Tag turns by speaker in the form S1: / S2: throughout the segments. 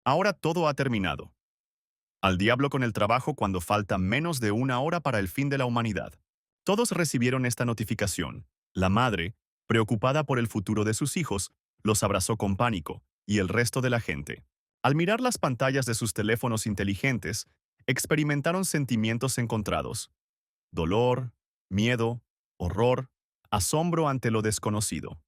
S1: Ahora todo ha terminado. Al diablo con el trabajo cuando falta menos de una hora para el fin de la humanidad. Todos recibieron esta notificación. La madre, preocupada por el futuro de sus hijos, los abrazó con pánico, y el resto de la gente. Al mirar las pantallas de sus teléfonos inteligentes, experimentaron sentimientos encontrados. Dolor, miedo, horror, asombro ante lo desconocido.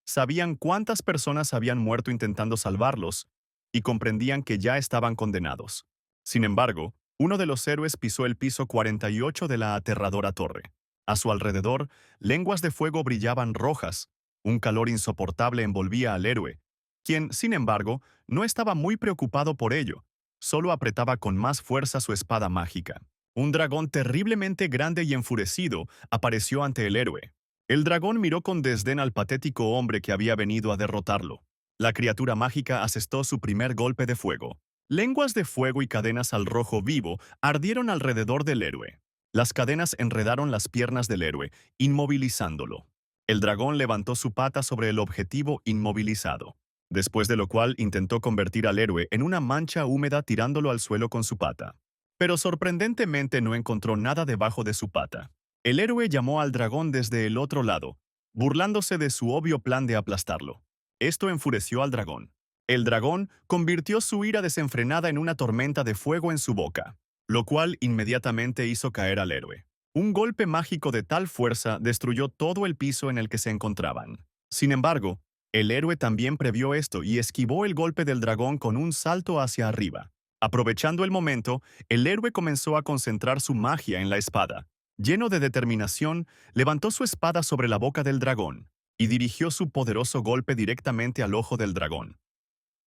S1: Sabían cuántas personas habían muerto intentando salvarlos y comprendían que ya estaban condenados. Sin embargo, uno de los héroes pisó el piso 48 de la aterradora torre. A su alrededor, lenguas de fuego brillaban rojas. Un calor insoportable envolvía al héroe, quien, sin embargo, no estaba muy preocupado por ello. Solo apretaba con más fuerza su espada mágica. Un dragón terriblemente grande y enfurecido apareció ante el héroe. El dragón miró con desdén al patético hombre que había venido a derrotarlo. La criatura mágica asestó su primer golpe de fuego. Lenguas de fuego y cadenas al rojo vivo ardieron alrededor del héroe. Las cadenas enredaron las piernas del héroe, inmovilizándolo. El dragón levantó su pata sobre el objetivo inmovilizado, después de lo cual intentó convertir al héroe en una mancha húmeda tirándolo al suelo con su pata. Pero sorprendentemente no encontró nada debajo de su pata. El héroe llamó al dragón desde el otro lado, burlándose de su obvio plan de aplastarlo. Esto enfureció al dragón. El dragón convirtió su ira desenfrenada en una tormenta de fuego en su boca, lo cual inmediatamente hizo caer al héroe. Un golpe mágico de tal fuerza destruyó todo el piso en el que se encontraban. Sin embargo, el héroe también previó esto y esquivó el golpe del dragón con un salto hacia arriba. Aprovechando el momento, el héroe comenzó a concentrar su magia en la espada. Lleno de determinación, levantó su espada sobre la boca del dragón y dirigió su poderoso golpe directamente al ojo del dragón.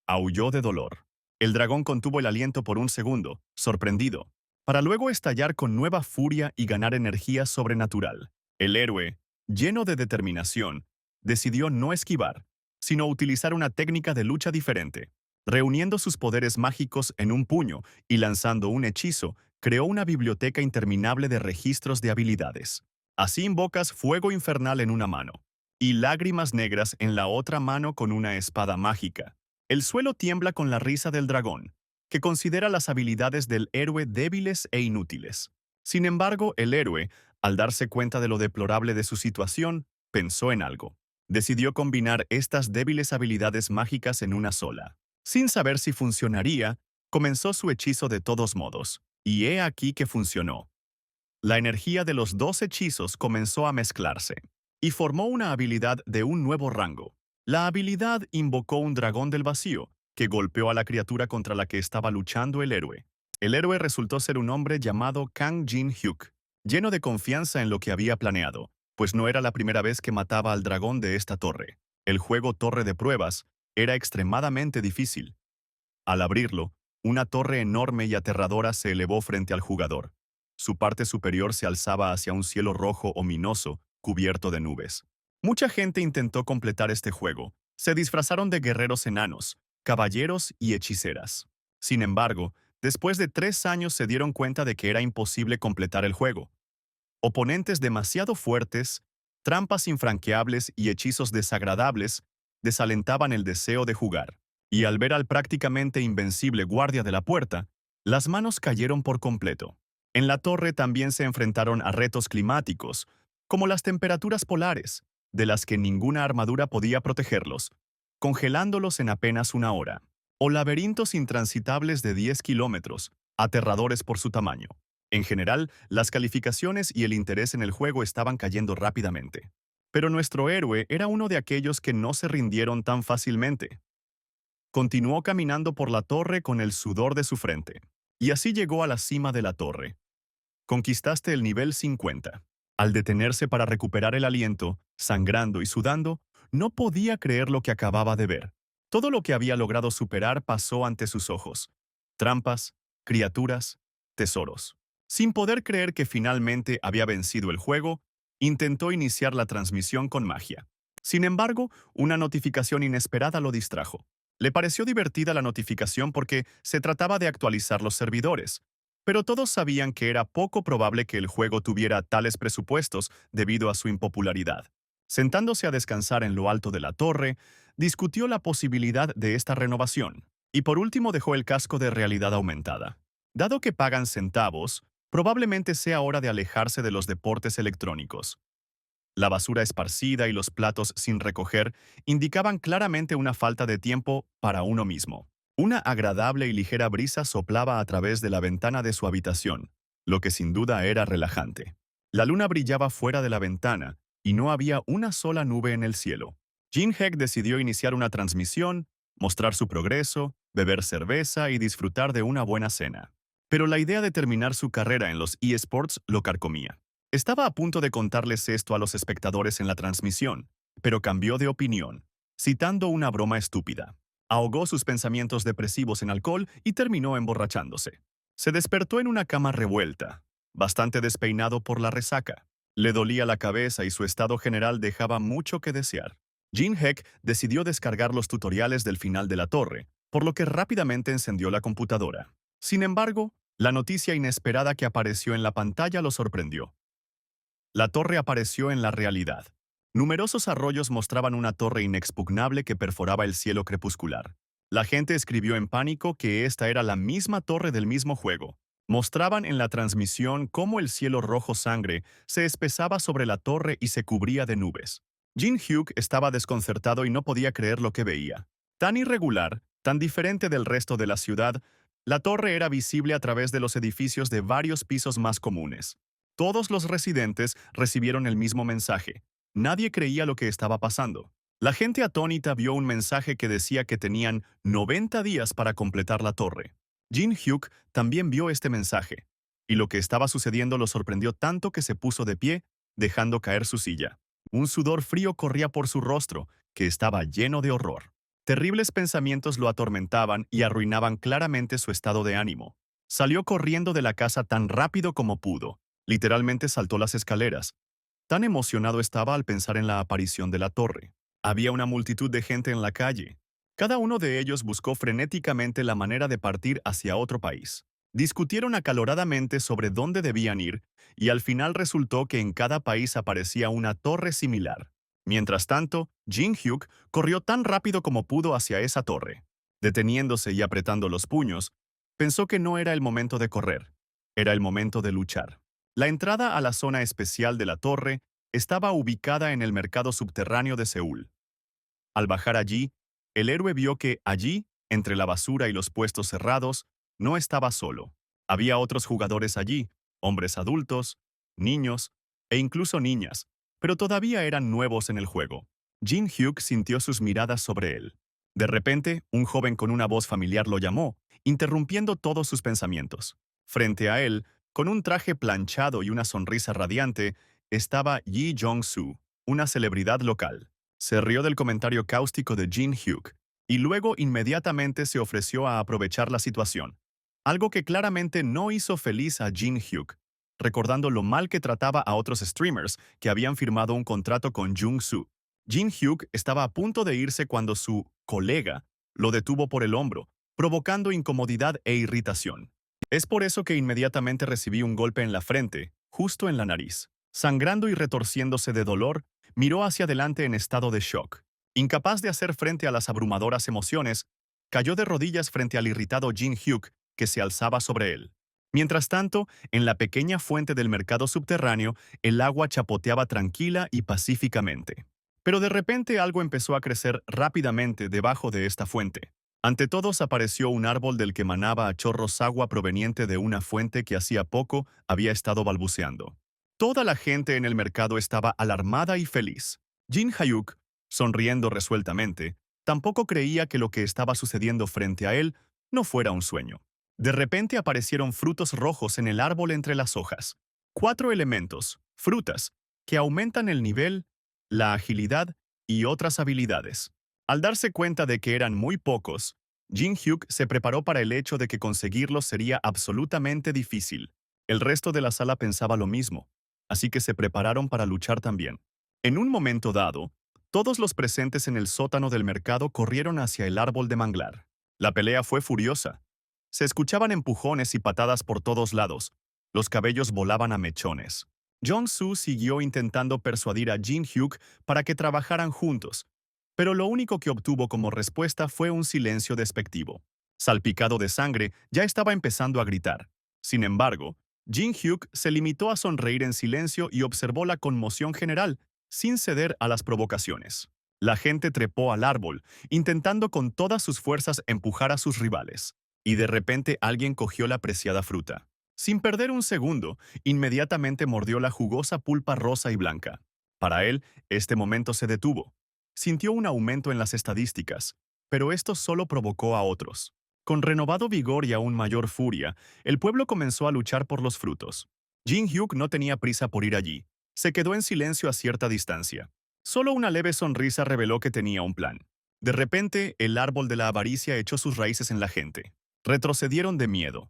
S1: Aulló de dolor. El dragón contuvo el aliento por un segundo, sorprendido, para luego estallar con nueva furia y ganar energía sobrenatural. El héroe, lleno de determinación, decidió no esquivar, sino utilizar una técnica de lucha diferente. Reuniendo sus poderes mágicos en un puño y lanzando un hechizo, creó una biblioteca interminable de registros de habilidades. Así invocas fuego infernal en una mano y lágrimas negras en la otra mano con una espada mágica. El suelo tiembla con la risa del dragón, que considera las habilidades del héroe débiles e inútiles. Sin embargo, el héroe, al darse cuenta de lo deplorable de su situación, pensó en algo. Decidió combinar estas débiles habilidades mágicas en una sola. Sin saber si funcionaría, comenzó su hechizo de todos modos, y he aquí que funcionó. La energía de los dos hechizos comenzó a mezclarse, y formó una habilidad de un nuevo rango. La habilidad invocó un dragón del vacío, que golpeó a la criatura contra la que estaba luchando el héroe. El héroe resultó ser un hombre llamado Kang Jin-hyuk, lleno de confianza en lo que había planeado, pues no era la primera vez que mataba al dragón de esta torre. El juego Torre de Pruebas era extremadamente difícil. Al abrirlo, una torre enorme y aterradora se elevó frente al jugador. Su parte superior se alzaba hacia un cielo rojo ominoso, cubierto de nubes. Mucha gente intentó completar este juego. Se disfrazaron de guerreros enanos, caballeros y hechiceras. Sin embargo, después de 3 años se dieron cuenta de que era imposible completar el juego. Oponentes demasiado fuertes, trampas infranqueables y hechizos desagradables desalentaban el deseo de jugar. Y al ver al prácticamente invencible guardia de la puerta, las manos cayeron por completo. En la torre también se enfrentaron a retos climáticos, como las temperaturas polares, de las que ninguna armadura podía protegerlos, congelándolos en apenas una hora, o laberintos intransitables de 10 kilómetros, aterradores por su tamaño. En general, las calificaciones y el interés en el juego estaban cayendo rápidamente. Pero nuestro héroe era uno de aquellos que no se rindieron tan fácilmente. Continuó caminando por la torre con el sudor de su frente. Y así llegó a la cima de la torre. Conquistaste el nivel 50. Al detenerse para recuperar el aliento, sangrando y sudando, no podía creer lo que acababa de ver. Todo lo que había logrado superar pasó ante sus ojos. Trampas, criaturas, tesoros. Sin poder creer que finalmente había vencido el juego, intentó iniciar la transmisión con magia. Sin embargo, una notificación inesperada lo distrajo. Le pareció divertida la notificación porque se trataba de actualizar los servidores, pero todos sabían que era poco probable que el juego tuviera tales presupuestos debido a su impopularidad. Sentándose a descansar en lo alto de la torre, discutió la posibilidad de esta renovación. Y por último dejó el casco de realidad aumentada. Dado que pagan centavos, probablemente sea hora de alejarse de los deportes electrónicos. La basura esparcida y los platos sin recoger indicaban claramente una falta de tiempo para uno mismo. Una agradable y ligera brisa soplaba a través de la ventana de su habitación, lo que sin duda era relajante. La luna brillaba fuera de la ventana y no había una sola nube en el cielo. Jin Heck decidió iniciar una transmisión, mostrar su progreso, beber cerveza y disfrutar de una buena cena. Pero la idea de terminar su carrera en los eSports lo carcomía. Estaba a punto de contarles esto a los espectadores en la transmisión, pero cambió de opinión, citando una broma estúpida. Ahogó sus pensamientos depresivos en alcohol y terminó emborrachándose. Se despertó en una cama revuelta, bastante despeinado por la resaca. Le dolía la cabeza y su estado general dejaba mucho que desear. Jin Heck decidió descargar los tutoriales del final de la torre, por lo que rápidamente encendió la computadora. Sin embargo, la noticia inesperada que apareció en la pantalla lo sorprendió. La torre apareció en la realidad. Numerosos arroyos mostraban una torre inexpugnable que perforaba el cielo crepuscular. La gente escribió en pánico que esta era la misma torre del mismo juego. Mostraban en la transmisión cómo el cielo rojo sangre se espesaba sobre la torre y se cubría de nubes. Jin Hyuk estaba desconcertado y no podía creer lo que veía. Tan irregular, tan diferente del resto de la ciudad, la torre era visible a través de los edificios de varios pisos más comunes. Todos los residentes recibieron el mismo mensaje. Nadie creía lo que estaba pasando. La gente atónita vio un mensaje que decía que tenían 90 días para completar la torre. Jin Hyuk también vio este mensaje, y lo que estaba sucediendo lo sorprendió tanto que se puso de pie, dejando caer su silla. Un sudor frío corría por su rostro, que estaba lleno de horror. Terribles pensamientos lo atormentaban y arruinaban claramente su estado de ánimo. Salió corriendo de la casa tan rápido como pudo. Literalmente saltó las escaleras. Tan emocionado estaba al pensar en la aparición de la torre. Había una multitud de gente en la calle. Cada uno de ellos buscó frenéticamente la manera de partir hacia otro país. Discutieron acaloradamente sobre dónde debían ir, y al final resultó que en cada país aparecía una torre similar. Mientras tanto, Jin Hyuk corrió tan rápido como pudo hacia esa torre. Deteniéndose y apretando los puños, pensó que no era el momento de correr, era el momento de luchar. La entrada a la zona especial de la torre estaba ubicada en el mercado subterráneo de Seúl. Al bajar allí, el héroe vio que allí, entre la basura y los puestos cerrados, no estaba solo. Había otros jugadores allí, hombres adultos, niños e incluso niñas, pero todavía eran nuevos en el juego. Jin Hyuk sintió sus miradas sobre él. De repente, un joven con una voz familiar lo llamó, interrumpiendo todos sus pensamientos. Frente a él, con un traje planchado y una sonrisa radiante, estaba Yi Jong-soo, una celebridad local. Se rió del comentario cáustico de Jin Hyuk y luego inmediatamente se ofreció a aprovechar la situación, algo que claramente no hizo feliz a Jin Hyuk, recordando lo mal que trataba a otros streamers que habían firmado un contrato con Jung-soo. Jin Hyuk estaba a punto de irse cuando su colega lo detuvo por el hombro, provocando incomodidad e irritación. Es por eso que inmediatamente recibí un golpe en la frente, justo en la nariz. Sangrando y retorciéndose de dolor, miró hacia adelante en estado de shock. Incapaz de hacer frente a las abrumadoras emociones, cayó de rodillas frente al irritado Jin Hyuk, que se alzaba sobre él. Mientras tanto, en la pequeña fuente del mercado subterráneo, el agua chapoteaba tranquila y pacíficamente. Pero de repente algo empezó a crecer rápidamente debajo de esta fuente. Ante todos apareció un árbol del que manaba a chorros agua proveniente de una fuente que hacía poco había estado balbuceando. Toda la gente en el mercado estaba alarmada y feliz. Jin Hyuk, sonriendo resueltamente, tampoco creía que lo que estaba sucediendo frente a él no fuera un sueño. De repente aparecieron frutos rojos en el árbol entre las hojas. 4 elementos, frutas, que aumentan el nivel, la agilidad y otras habilidades. Al darse cuenta de que eran muy pocos, Jin Hyuk se preparó para el hecho de que conseguirlos sería absolutamente difícil. El resto de la sala pensaba lo mismo, así que se prepararon para luchar también. En un momento dado, todos los presentes en el sótano del mercado corrieron hacia el árbol de manglar. La pelea fue furiosa. Se escuchaban empujones y patadas por todos lados. Los cabellos volaban a mechones. Jong-soo siguió intentando persuadir a Jin Hyuk para que trabajaran juntos, pero lo único que obtuvo como respuesta fue un silencio despectivo. Salpicado de sangre, ya estaba empezando a gritar. Sin embargo, Jin Hyuk se limitó a sonreír en silencio y observó la conmoción general, sin ceder a las provocaciones. La gente trepó al árbol, intentando con todas sus fuerzas empujar a sus rivales. Y de repente alguien cogió la preciada fruta. Sin perder un segundo, inmediatamente mordió la jugosa pulpa rosa y blanca. Para él, este momento se detuvo. Sintió un aumento en las estadísticas, pero esto solo provocó a otros. Con renovado vigor y aún mayor furia, el pueblo comenzó a luchar por los frutos. Jin Hyuk no tenía prisa por ir allí. Se quedó en silencio a cierta distancia. Solo una leve sonrisa reveló que tenía un plan. De repente, el árbol de la avaricia echó sus raíces en la gente. Retrocedieron de miedo.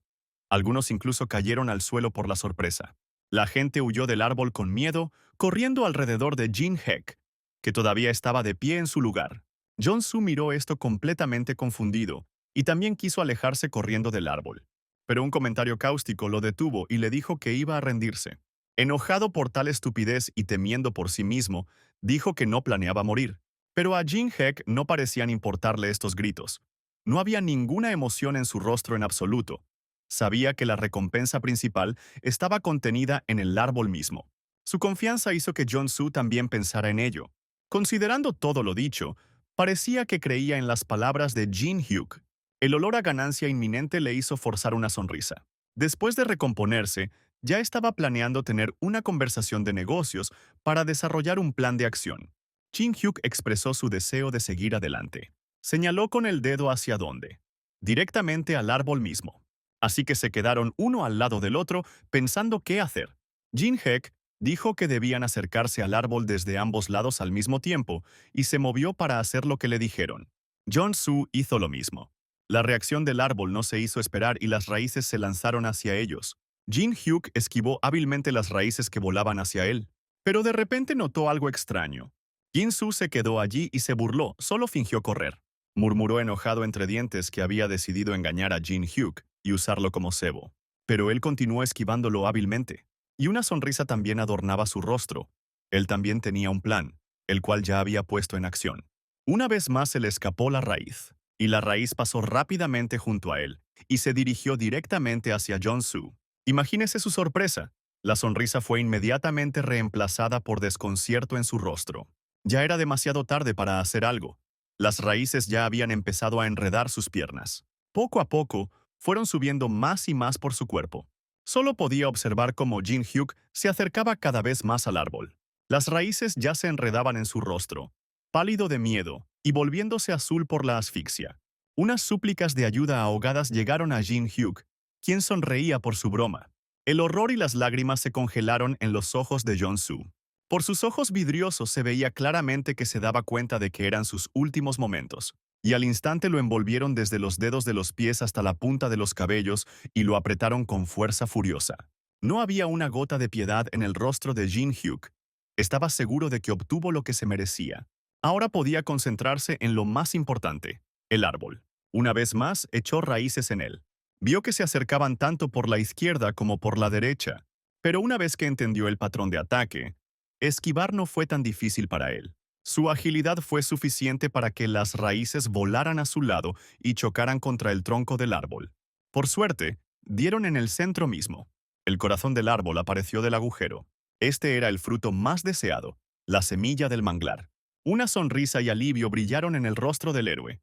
S1: Algunos incluso cayeron al suelo por la sorpresa. La gente huyó del árbol con miedo, corriendo alrededor de Jin Hyuk, que todavía estaba de pie en su lugar. Jong-soo miró esto completamente confundido, y también quiso alejarse corriendo del árbol. Pero un comentario cáustico lo detuvo y le dijo que iba a rendirse. Enojado por tal estupidez y temiendo por sí mismo, dijo que no planeaba morir. Pero a Jin Hyuk no parecían importarle estos gritos. No había ninguna emoción en su rostro en absoluto. Sabía que la recompensa principal estaba contenida en el árbol mismo. Su confianza hizo que Jong-soo también pensara en ello. Considerando todo lo dicho, parecía que creía en las palabras de Jin Hyuk. El olor a ganancia inminente le hizo forzar una sonrisa. Después de recomponerse, ya estaba planeando tener una conversación de negocios para desarrollar un plan de acción. Jin Hyuk expresó su deseo de seguir adelante. Señaló con el dedo hacia dónde. Directamente al árbol mismo. Así que se quedaron uno al lado del otro pensando qué hacer. Jin Hyuk dijo que debían acercarse al árbol desde ambos lados al mismo tiempo y se movió para hacer lo que le dijeron. Jong-soo hizo lo mismo. La reacción del árbol no se hizo esperar y las raíces se lanzaron hacia ellos. Jin Hyuk esquivó hábilmente las raíces que volaban hacia él, pero de repente notó algo extraño. Jin-soo se quedó allí y se burló, solo fingió correr. Murmuró enojado entre dientes que había decidido engañar a Jin Hyuk y usarlo como cebo. Pero él continuó esquivándolo hábilmente, y una sonrisa también adornaba su rostro. Él también tenía un plan, el cual ya había puesto en acción. Una vez más se le escapó la raíz, y la raíz pasó rápidamente junto a él, y se dirigió directamente hacia Jong-soo. Imagínese su sorpresa. La sonrisa fue inmediatamente reemplazada por desconcierto en su rostro. Ya era demasiado tarde para hacer algo. Las raíces ya habían empezado a enredar sus piernas. Poco a poco, fueron subiendo más y más por su cuerpo. Solo podía observar cómo Jin Hyuk se acercaba cada vez más al árbol. Las raíces ya se enredaban en su rostro, pálido de miedo y volviéndose azul por la asfixia. Unas súplicas de ayuda ahogadas llegaron a Jin Hyuk, quien sonreía por su broma. El horror y las lágrimas se congelaron en los ojos de Jong-soo. Por sus ojos vidriosos se veía claramente que se daba cuenta de que eran sus últimos momentos, y al instante lo envolvieron desde los dedos de los pies hasta la punta de los cabellos y lo apretaron con fuerza furiosa. No había una gota de piedad en el rostro de Jin Hyuk. Estaba seguro de que obtuvo lo que se merecía. Ahora podía concentrarse en lo más importante, el árbol. Una vez más, echó raíces en él. Vio que se acercaban tanto por la izquierda como por la derecha, pero una vez que entendió el patrón de ataque, esquivar no fue tan difícil para él. Su agilidad fue suficiente para que las raíces volaran a su lado y chocaran contra el tronco del árbol. Por suerte, dieron en el centro mismo. El corazón del árbol apareció del agujero. Este era el fruto más deseado, la semilla del manglar. Una sonrisa y alivio brillaron en el rostro del héroe.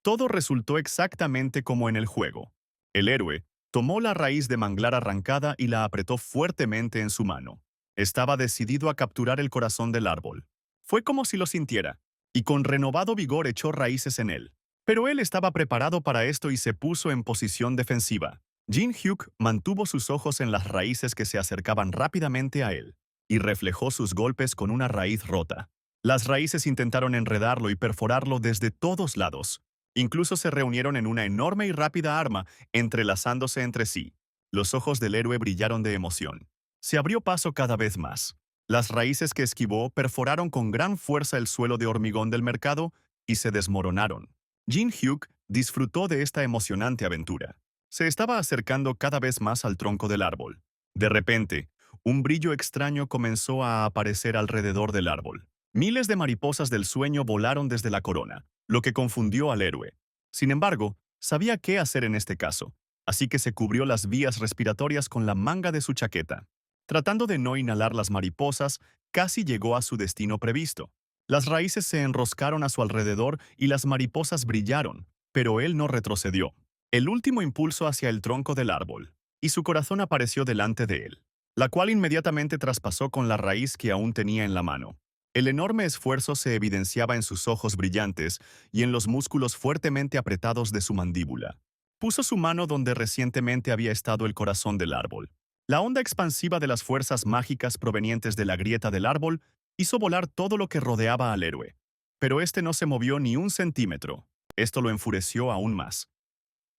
S1: Todo resultó exactamente como en el juego. El héroe tomó la raíz de manglar arrancada y la apretó fuertemente en su mano. Estaba decidido a capturar el corazón del árbol. Fue como si lo sintiera, y con renovado vigor echó raíces en él. Pero él estaba preparado para esto y se puso en posición defensiva. Jin Hyuk mantuvo sus ojos en las raíces que se acercaban rápidamente a él, y reflejó sus golpes con una raíz rota. Las raíces intentaron enredarlo y perforarlo desde todos lados. Incluso se reunieron en una enorme y rápida arma, entrelazándose entre sí. Los ojos del héroe brillaron de emoción. Se abrió paso cada vez más. Las raíces que esquivó perforaron con gran fuerza el suelo de hormigón del mercado y se desmoronaron. Jin Hyuk disfrutó de esta emocionante aventura. Se estaba acercando cada vez más al tronco del árbol. De repente, un brillo extraño comenzó a aparecer alrededor del árbol. Miles de mariposas del sueño volaron desde la corona, lo que confundió al héroe. Sin embargo, Sabía qué hacer en este caso, así que se cubrió las vías respiratorias con la manga de su chaqueta. Tratando de no inhalar las mariposas, casi llegó a su destino previsto. Las raíces se enroscaron a su alrededor y las mariposas brillaron, pero él no retrocedió. El último impulso hacia el tronco del árbol, y su corazón apareció delante de él, la cual inmediatamente traspasó con la raíz que aún tenía en la mano. El enorme esfuerzo se evidenciaba en sus ojos brillantes y en los músculos fuertemente apretados de su mandíbula. Puso su mano donde recientemente había estado el corazón del árbol. La onda expansiva de las fuerzas mágicas provenientes de la grieta del árbol hizo volar todo lo que rodeaba al héroe. Pero este no se movió ni un centímetro. Esto lo enfureció aún más.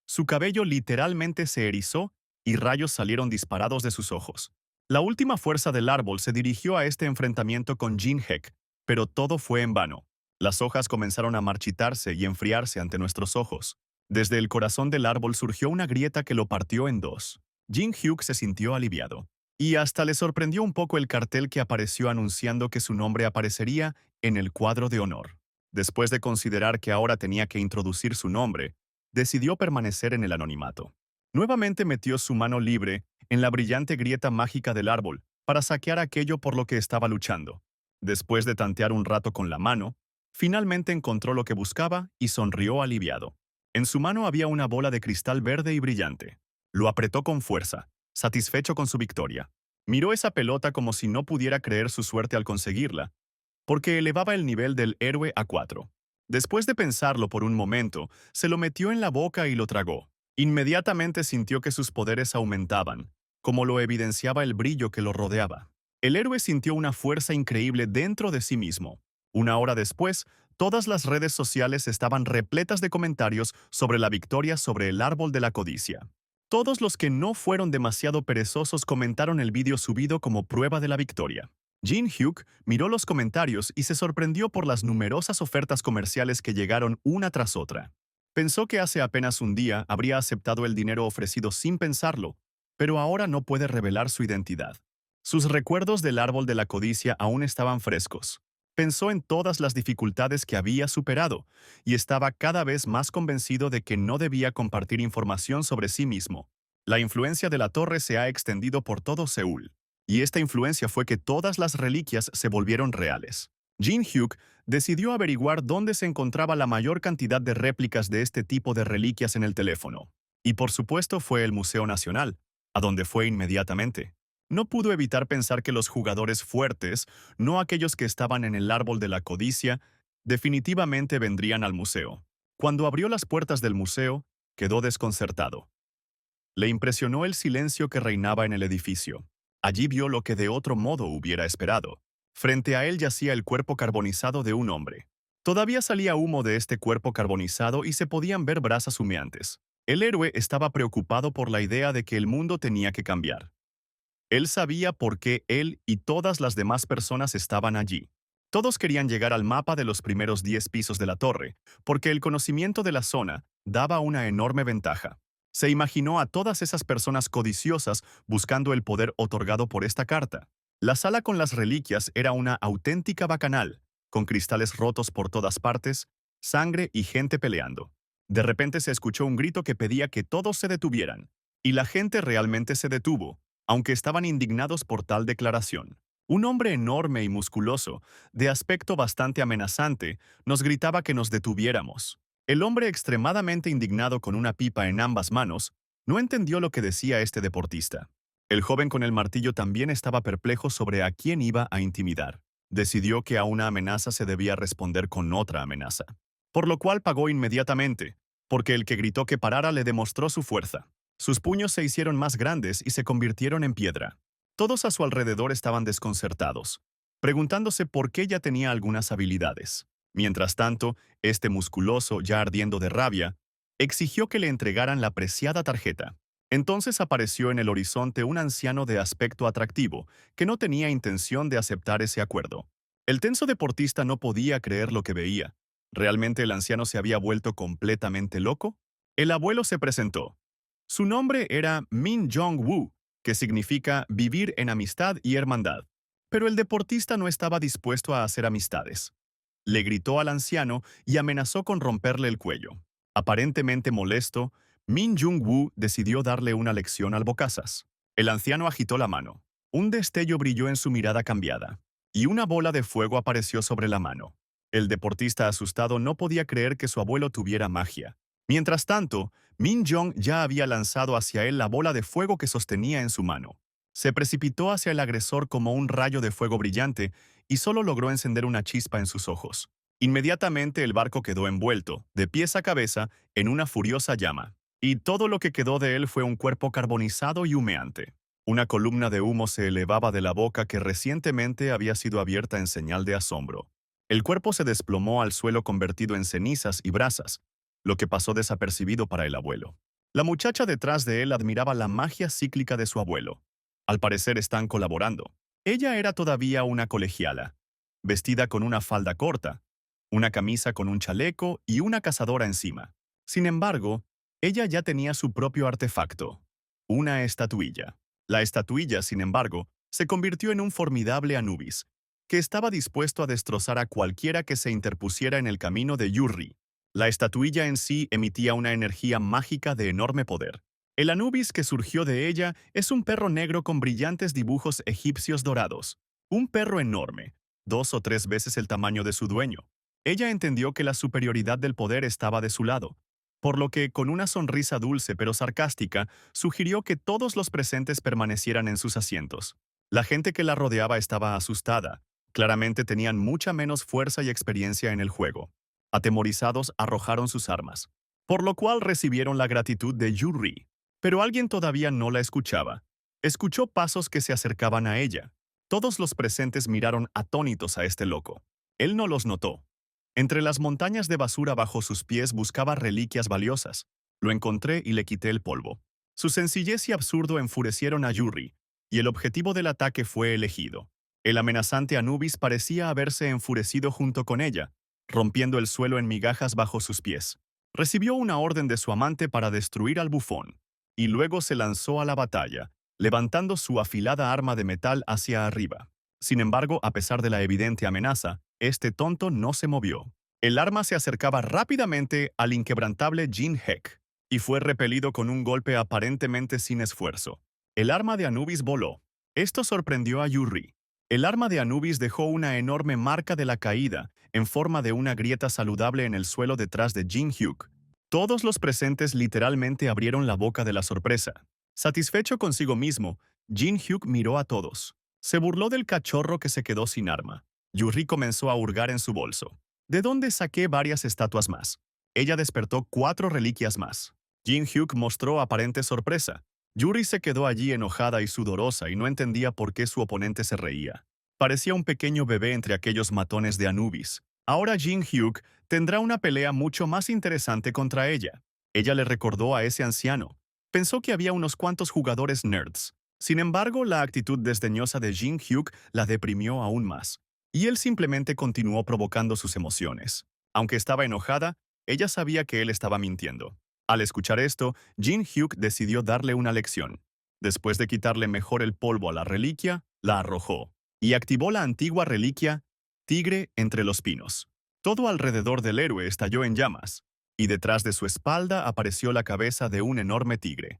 S1: Su cabello literalmente se erizó y rayos salieron disparados de sus ojos. La última fuerza del árbol se dirigió a este enfrentamiento con Jin Heck, pero todo fue en vano. Las hojas comenzaron a marchitarse y enfriarse ante nuestros ojos. Desde el corazón del árbol surgió una grieta que lo partió en dos. Jin Hyuk se sintió aliviado. Y hasta le sorprendió un poco el cartel que apareció anunciando que su nombre aparecería en el cuadro de honor. Después de considerar que ahora tenía que introducir su nombre, decidió permanecer en el anonimato. Nuevamente metió su mano libre en la brillante grieta mágica del árbol para saquear aquello por lo que estaba luchando. Después de tantear un rato con la mano, finalmente encontró lo que buscaba y sonrió aliviado. En su mano había una bola de cristal verde y brillante. Lo apretó con fuerza, satisfecho con su victoria. Miró esa pelota como si no pudiera creer su suerte al conseguirla, porque elevaba el nivel del héroe a 4. Después de pensarlo por un momento, se lo metió en la boca y lo tragó. Inmediatamente sintió que sus poderes aumentaban, como lo evidenciaba el brillo que lo rodeaba. El héroe sintió una fuerza increíble dentro de sí mismo. Una hora después, todas las redes sociales estaban repletas de comentarios sobre la victoria sobre el árbol de la codicia. Todos los que no fueron demasiado perezosos comentaron el vídeo subido como prueba de la victoria. Jin Hyuk miró los comentarios y se sorprendió por las numerosas ofertas comerciales que llegaron una tras otra. Pensó que hace apenas un día habría aceptado el dinero ofrecido sin pensarlo, pero ahora no puede revelar su identidad. Sus recuerdos del árbol de la codicia aún estaban frescos. Pensó en todas las dificultades que había superado y estaba cada vez más convencido de que no debía compartir información sobre sí mismo. La influencia de la torre se ha extendido por todo Seúl, y esta influencia fue que todas las reliquias se volvieron reales. Jin Hyuk decidió averiguar dónde se encontraba la mayor cantidad de réplicas de este tipo de reliquias en el teléfono. Y por supuesto fue el Museo Nacional, a donde fue inmediatamente. No pudo evitar pensar que los jugadores fuertes, no aquellos que estaban en el árbol de la codicia, definitivamente vendrían al museo. Cuando abrió las puertas del museo, quedó desconcertado. Le impresionó el silencio que reinaba en el edificio. Allí vio lo que de otro modo hubiera esperado. Frente a él yacía el cuerpo carbonizado de un hombre. Todavía salía humo de este cuerpo carbonizado y se podían ver brasas humeantes. El héroe estaba preocupado por la idea de que el mundo tenía que cambiar. Él sabía por qué él y todas las demás personas estaban allí. Todos querían llegar al mapa de los primeros 10 pisos de la torre, porque el conocimiento de la zona daba una enorme ventaja. Se imaginó a todas esas personas codiciosas buscando el poder otorgado por esta carta. La sala con las reliquias era una auténtica bacanal, con cristales rotos por todas partes, sangre y gente peleando. De repente se escuchó un grito que pedía que todos se detuvieran, y la gente realmente se detuvo, aunque estaban indignados por tal declaración. Un hombre enorme y musculoso, de aspecto bastante amenazante, nos gritaba que nos detuviéramos. El hombre extremadamente indignado con una pipa en ambas manos, no entendió lo que decía este deportista. El joven con el martillo también estaba perplejo sobre a quién iba a intimidar. Decidió que a una amenaza se debía responder con otra amenaza. Por lo cual pagó inmediatamente, porque el que gritó que parara le demostró su fuerza. Sus puños se hicieron más grandes y se convirtieron en piedra. Todos a su alrededor estaban desconcertados, preguntándose por qué ya tenía algunas habilidades. Mientras tanto, este musculoso, ya ardiendo de rabia, exigió que le entregaran la preciada tarjeta. Entonces apareció en el horizonte un anciano de aspecto atractivo, que no tenía intención de aceptar ese acuerdo. El tenso deportista no podía creer lo que veía. ¿Realmente el anciano se había vuelto completamente loco? El abuelo se presentó. Su nombre era Min Jong-woo, que significa vivir en amistad y hermandad. Pero el deportista no estaba dispuesto a hacer amistades. Le gritó al anciano y amenazó con romperle el cuello. Aparentemente molesto, Min Jung-woo decidió darle una lección al bocazas. El anciano agitó la mano. Un destello brilló en su mirada cambiada, y una bola de fuego apareció sobre la mano. El deportista asustado no podía creer que su abuelo tuviera magia. Mientras tanto, Min Jong ya había lanzado hacia él la bola de fuego que sostenía en su mano. Se precipitó hacia el agresor como un rayo de fuego brillante y solo logró encender una chispa en sus ojos. Inmediatamente el barco quedó envuelto, de pies a cabeza, en una furiosa llama, y todo lo que quedó de él fue un cuerpo carbonizado y humeante. Una columna de humo se elevaba de la boca que recientemente había sido abierta en señal de asombro. El cuerpo se desplomó al suelo convertido en cenizas y brasas, lo que pasó desapercibido para el abuelo. La muchacha detrás de él admiraba la magia cíclica de su abuelo. Al parecer están colaborando. Ella era todavía una colegiala, vestida con una falda corta, una camisa con un chaleco y una cazadora encima. Sin embargo, ella ya tenía su propio artefacto, una estatuilla. La estatuilla, sin embargo, se convirtió en un formidable Anubis, que estaba dispuesto a destrozar a cualquiera que se interpusiera en el camino de Yurri. La estatuilla en sí emitía una energía mágica de enorme poder. El Anubis que surgió de ella es un perro negro con brillantes dibujos egipcios dorados. Un perro enorme, 2 o 3 veces el tamaño de su dueño. Ella entendió que la superioridad del poder estaba de su lado, por lo que, con una sonrisa dulce pero sarcástica, sugirió que todos los presentes permanecieran en sus asientos. La gente que la rodeaba estaba asustada. Claramente tenían mucha menos fuerza y experiencia en el juego. Atemorizados, arrojaron sus armas, por lo cual recibieron la gratitud de Yuri. Pero alguien todavía no la escuchaba. Escuchó pasos que se acercaban a ella. Todos los presentes miraron atónitos a este loco. Él no los notó. Entre las montañas de basura bajo sus pies buscaba reliquias valiosas. Lo encontré y le quité el polvo. Su sencillez y absurdo enfurecieron a Yuri, y el objetivo del ataque fue elegido. El amenazante Anubis parecía haberse enfurecido junto con ella, rompiendo el suelo en migajas bajo sus pies. Recibió una orden de su amante para destruir al bufón, y luego se lanzó a la batalla, levantando su afilada arma de metal hacia arriba. Sin embargo, a pesar de la evidente amenaza, este tonto no se movió. El arma se acercaba rápidamente al inquebrantable Jin Heck, y fue repelido con un golpe aparentemente sin esfuerzo. El arma de Anubis voló. Esto sorprendió a Yuri. El arma de Anubis dejó una enorme marca de la caída, en forma de una grieta saludable en el suelo detrás de Jin Hyuk. Todos los presentes literalmente abrieron la boca de la sorpresa. Satisfecho consigo mismo, Jin Hyuk miró a todos. Se burló del cachorro que se quedó sin arma. Yuri comenzó a hurgar en su bolso, de donde saqué varias estatuas más. Ella despertó 4 reliquias más. Jin Hyuk mostró aparente sorpresa. Yuri se quedó allí enojada y sudorosa y no entendía por qué su oponente se reía. Parecía un pequeño bebé entre aquellos matones de Anubis. Ahora Jin Hyuk tendrá una pelea mucho más interesante contra ella. Ella le recordó a ese anciano. Pensó que había unos cuantos jugadores nerds. Sin embargo, la actitud desdeñosa de Jin Hyuk la deprimió aún más. Y él simplemente continuó provocando sus emociones. Aunque estaba enojada, ella sabía que él estaba mintiendo. Al escuchar esto, Jin Hyuk decidió darle una lección. Después de quitarle mejor el polvo a la reliquia, la arrojó y activó la antigua reliquia Tigre entre los pinos. Todo alrededor del héroe estalló en llamas, y detrás de su espalda apareció la cabeza de un enorme tigre.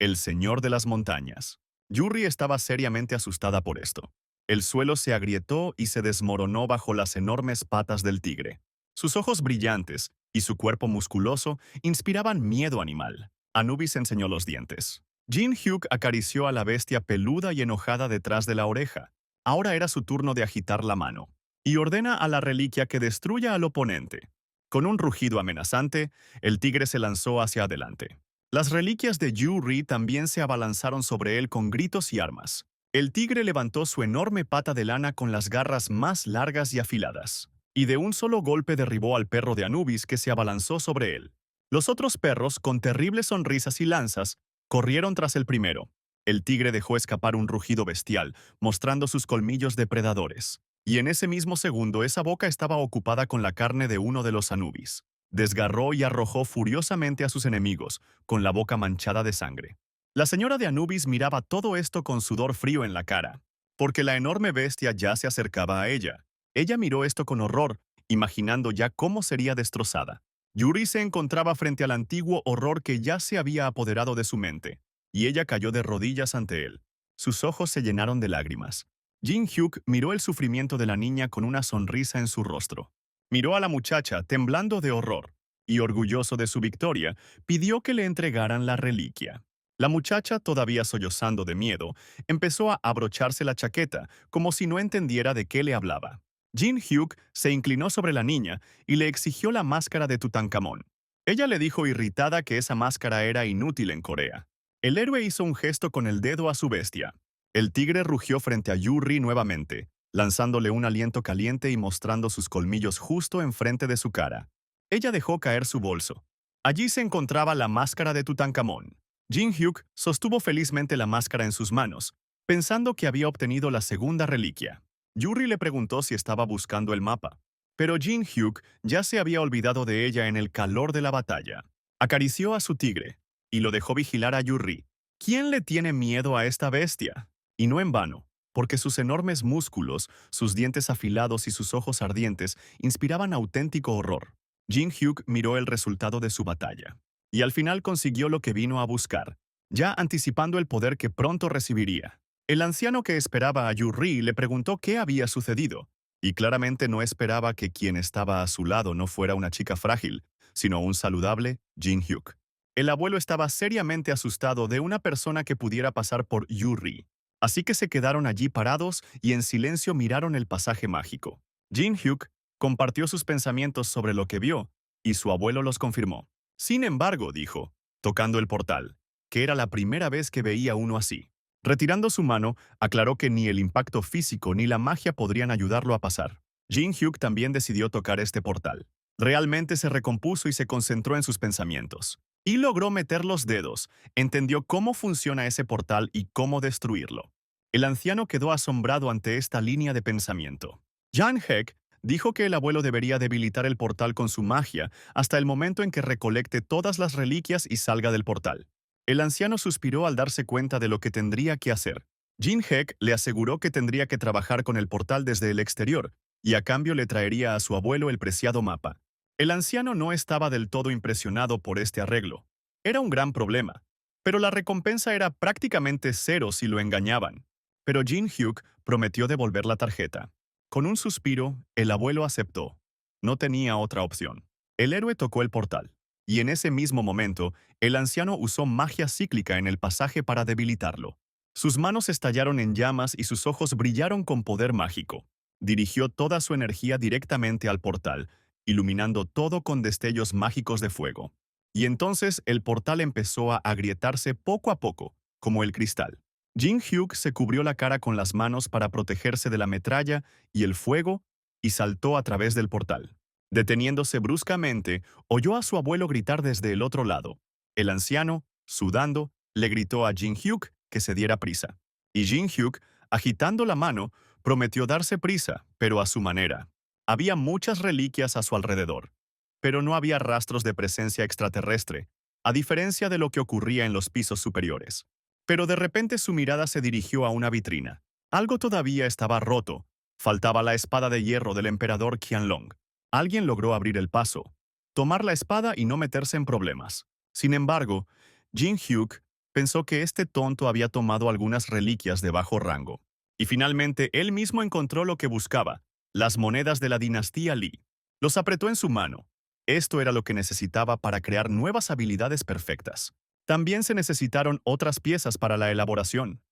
S1: El Señor de las Montañas. Yuri estaba seriamente asustada por esto. El suelo se agrietó y se desmoronó bajo las enormes patas del tigre. Sus ojos brillantes y su cuerpo musculoso inspiraban miedo animal. Anubis enseñó los dientes. Jin Hyuk acarició a la bestia peluda y enojada detrás de la oreja. Ahora era su turno de agitar la mano. Y ordena a la reliquia que destruya al oponente. Con un rugido amenazante, el tigre se lanzó hacia adelante. Las reliquias de Yuri también se abalanzaron sobre él con gritos y armas. El tigre levantó su enorme pata de lana con las garras más largas y afiladas, y de un solo golpe derribó al perro de Anubis que se abalanzó sobre él. Los otros perros, con terribles sonrisas y lanzas, corrieron tras el primero. El tigre dejó escapar un rugido bestial, mostrando sus colmillos depredadores. Y en ese mismo segundo esa boca estaba ocupada con la carne de uno de los Anubis. Desgarró y arrojó furiosamente a sus enemigos, con la boca manchada de sangre. La señora de Anubis miraba todo esto con sudor frío en la cara, porque la enorme bestia ya se acercaba a ella. Ella miró esto con horror, imaginando ya cómo sería destrozada. Yuri se encontraba frente al antiguo horror que ya se había apoderado de su mente, y ella cayó de rodillas ante él. Sus ojos se llenaron de lágrimas. Jin-hyuk miró el sufrimiento de la niña con una sonrisa en su rostro. Miró a la muchacha, temblando de horror, y orgulloso de su victoria, pidió que le entregaran la reliquia. La muchacha, todavía sollozando de miedo, empezó a abrocharse la chaqueta, como si no entendiera de qué le hablaba. Jin-hyuk se inclinó sobre la niña y le exigió la máscara de Tutankamón. Ella le dijo irritada que esa máscara era inútil en Corea. El héroe hizo un gesto con el dedo a su bestia. El tigre rugió frente a Yuri nuevamente, lanzándole un aliento caliente y mostrando sus colmillos justo enfrente de su cara. Ella dejó caer su bolso. Allí se encontraba la máscara de Tutankamón. Jin-hyuk sostuvo felizmente la máscara en sus manos, pensando que había obtenido la segunda reliquia. Yuri le preguntó si estaba buscando el mapa, pero Jin-hyuk ya se había olvidado de ella en el calor de la batalla. Acarició a su tigre y lo dejó vigilar a Yuri. ¿Quién le tiene miedo a esta bestia? Y no en vano, porque sus enormes músculos, sus dientes afilados y sus ojos ardientes inspiraban auténtico horror. Jin-hyuk miró el resultado de su batalla, y al final consiguió lo que vino a buscar, ya anticipando el poder que pronto recibiría. El anciano que esperaba a Yuri le preguntó qué había sucedido, y claramente no esperaba que quien estaba a su lado no fuera una chica frágil, sino un saludable Jin-hyuk. El abuelo estaba seriamente asustado de una persona que pudiera pasar por Yuri, así que se quedaron allí parados y en silencio miraron el pasaje mágico. Jin-hyuk compartió sus pensamientos sobre lo que vio, y su abuelo los confirmó. Sin embargo, dijo, tocando el portal, que era la primera vez que veía uno así. Retirando su mano, aclaró que ni el impacto físico ni la magia podrían ayudarlo a pasar. Jin-hyuk también decidió tocar este portal. Realmente se recompuso y se concentró en sus pensamientos. Y logró meter los dedos, entendió cómo funciona ese portal y cómo destruirlo. El anciano quedó asombrado ante esta línea de pensamiento. Jan-hek dijo que el abuelo debería debilitar el portal con su magia hasta el momento en que recolecte todas las reliquias y salga del portal. El anciano suspiró al darse cuenta de lo que tendría que hacer. Jin-hek le aseguró que tendría que trabajar con el portal desde el exterior, y a cambio le traería a su abuelo el preciado mapa. El anciano no estaba del todo impresionado por este arreglo. Era un gran problema, pero la recompensa era prácticamente cero si lo engañaban. Pero Jin-hyuk prometió devolver la tarjeta. Con un suspiro, el abuelo aceptó. No tenía otra opción. El héroe tocó el portal, y en ese mismo momento, el anciano usó magia cíclica en el pasaje para debilitarlo. Sus manos estallaron en llamas y sus ojos brillaron con poder mágico. Dirigió toda su energía directamente al portal, iluminando todo con destellos mágicos de fuego. Y entonces el portal empezó a agrietarse poco a poco, como el cristal. Jin-hyuk se cubrió la cara con las manos para protegerse de la metralla y el fuego y saltó a través del portal. Deteniéndose bruscamente, oyó a su abuelo gritar desde el otro lado. El anciano, sudando, le gritó a Jin-hyuk que se diera prisa. Y Jin-hyuk, agitando la mano, prometió darse prisa, pero a su manera. Había muchas reliquias a su alrededor, pero no había rastros de presencia extraterrestre, a diferencia de lo que ocurría en los pisos superiores. Pero de repente su mirada se dirigió a una vitrina. Algo todavía estaba roto. Faltaba la espada de hierro del emperador Qianlong. Alguien logró abrir el paso, tomar la espada y no meterse en problemas. Sin embargo, Jin-hyuk pensó que este tonto había tomado algunas reliquias de bajo rango. Y finalmente él mismo encontró lo que buscaba, las monedas de la dinastía Li. Los apretó en su mano. Esto era lo que necesitaba para crear nuevas habilidades perfectas. También se necesitaron otras piezas para la elaboración.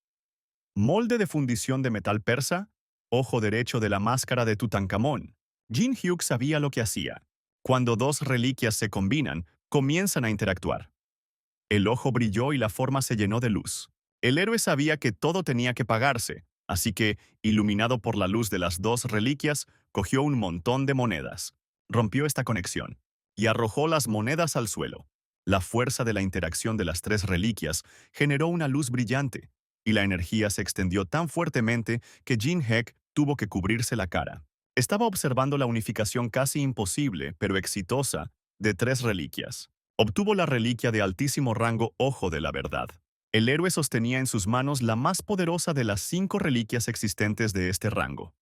S1: Molde de fundición de metal persa, ojo derecho de la máscara de Tutankamón. Jin-hyuk sabía lo que hacía. Cuando dos reliquias se combinan, comienzan a interactuar. El ojo brilló y la forma se llenó de luz. El héroe sabía que todo tenía que pagarse, así que, iluminado por la luz de las dos reliquias, cogió un montón de monedas. Rompió esta conexión y arrojó las monedas al suelo. La fuerza de la interacción de las tres reliquias generó una luz brillante, y la energía se extendió tan fuertemente que Jin-hek tuvo que cubrirse la cara. Estaba observando la unificación casi imposible, pero exitosa, de tres reliquias. Obtuvo la reliquia de altísimo rango Ojo de la Verdad. El héroe sostenía en sus manos la más poderosa de las 5 reliquias existentes de este rango.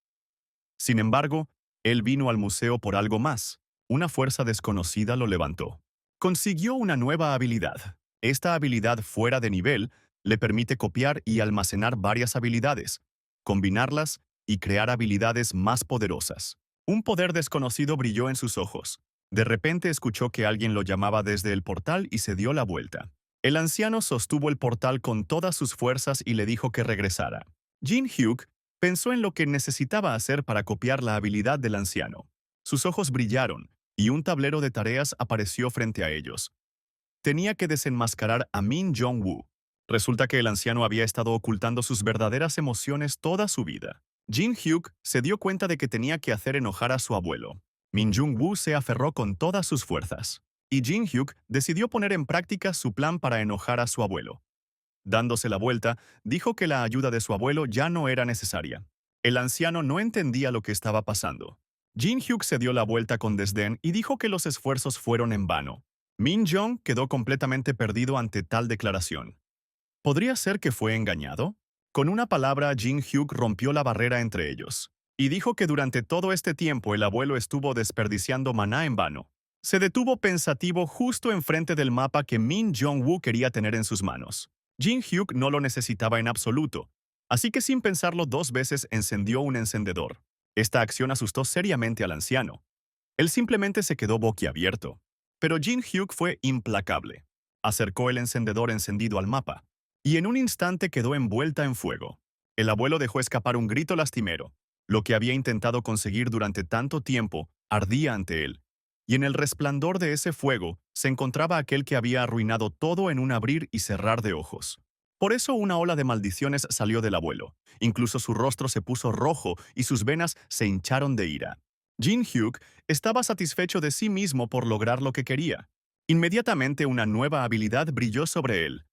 S1: Sin embargo, él vino al museo por algo más. una fuerza desconocida lo levantó. Consiguió una nueva habilidad. Esta habilidad fuera de nivel le permite copiar y almacenar varias habilidades, combinarlas y crear habilidades más poderosas. Un poder desconocido brilló en sus ojos. De repente escuchó que alguien lo llamaba desde el portal y se dio la vuelta. El anciano sostuvo el portal con todas sus fuerzas y le dijo que regresara. Jin Hyuk pensó en lo que necesitaba hacer para copiar la habilidad del anciano. Sus ojos brillaron y un tablero de tareas apareció frente a ellos. Tenía que desenmascarar a Min Jong-woo. Resulta que el anciano había estado ocultando sus verdaderas emociones toda su vida. Jin Hyuk se dio cuenta de que tenía que hacer enojar a su abuelo. Min Jong-woo se aferró con todas sus fuerzas. Y Jin Hyuk decidió poner en práctica su plan para enojar a su abuelo. Dándose la vuelta, dijo que la ayuda de su abuelo ya no era necesaria. El anciano no entendía lo que estaba pasando. Jin Hyuk se dio la vuelta con desdén y dijo que los esfuerzos fueron en vano. Min Jong quedó completamente perdido ante tal declaración. ¿Podría ser que fue engañado? Con una palabra, Jin Hyuk rompió la barrera entre ellos y dijo que durante todo este tiempo el abuelo estuvo desperdiciando maná en vano. Se detuvo pensativo justo enfrente del mapa que Min Jong-woo quería tener en sus manos. Jin Hyuk no lo necesitaba en absoluto, así que sin pensarlo dos veces encendió un encendedor. Esta acción asustó seriamente al anciano. Él simplemente se quedó boquiabierto. Pero Jin Hyuk fue implacable. Acercó el encendedor encendido al mapa, y en un instante quedó envuelta en fuego. El abuelo dejó escapar un grito lastimero. Lo que había intentado conseguir durante tanto tiempo ardía ante él, y en el resplandor de ese fuego se encontraba aquel que había arruinado todo en un abrir y cerrar de ojos. Por eso una ola de maldiciones salió del abuelo. Incluso su rostro se puso rojo y sus venas se hincharon de ira. Jin Hyuk estaba satisfecho de sí mismo por lograr lo que quería. Inmediatamente una nueva habilidad brilló sobre él.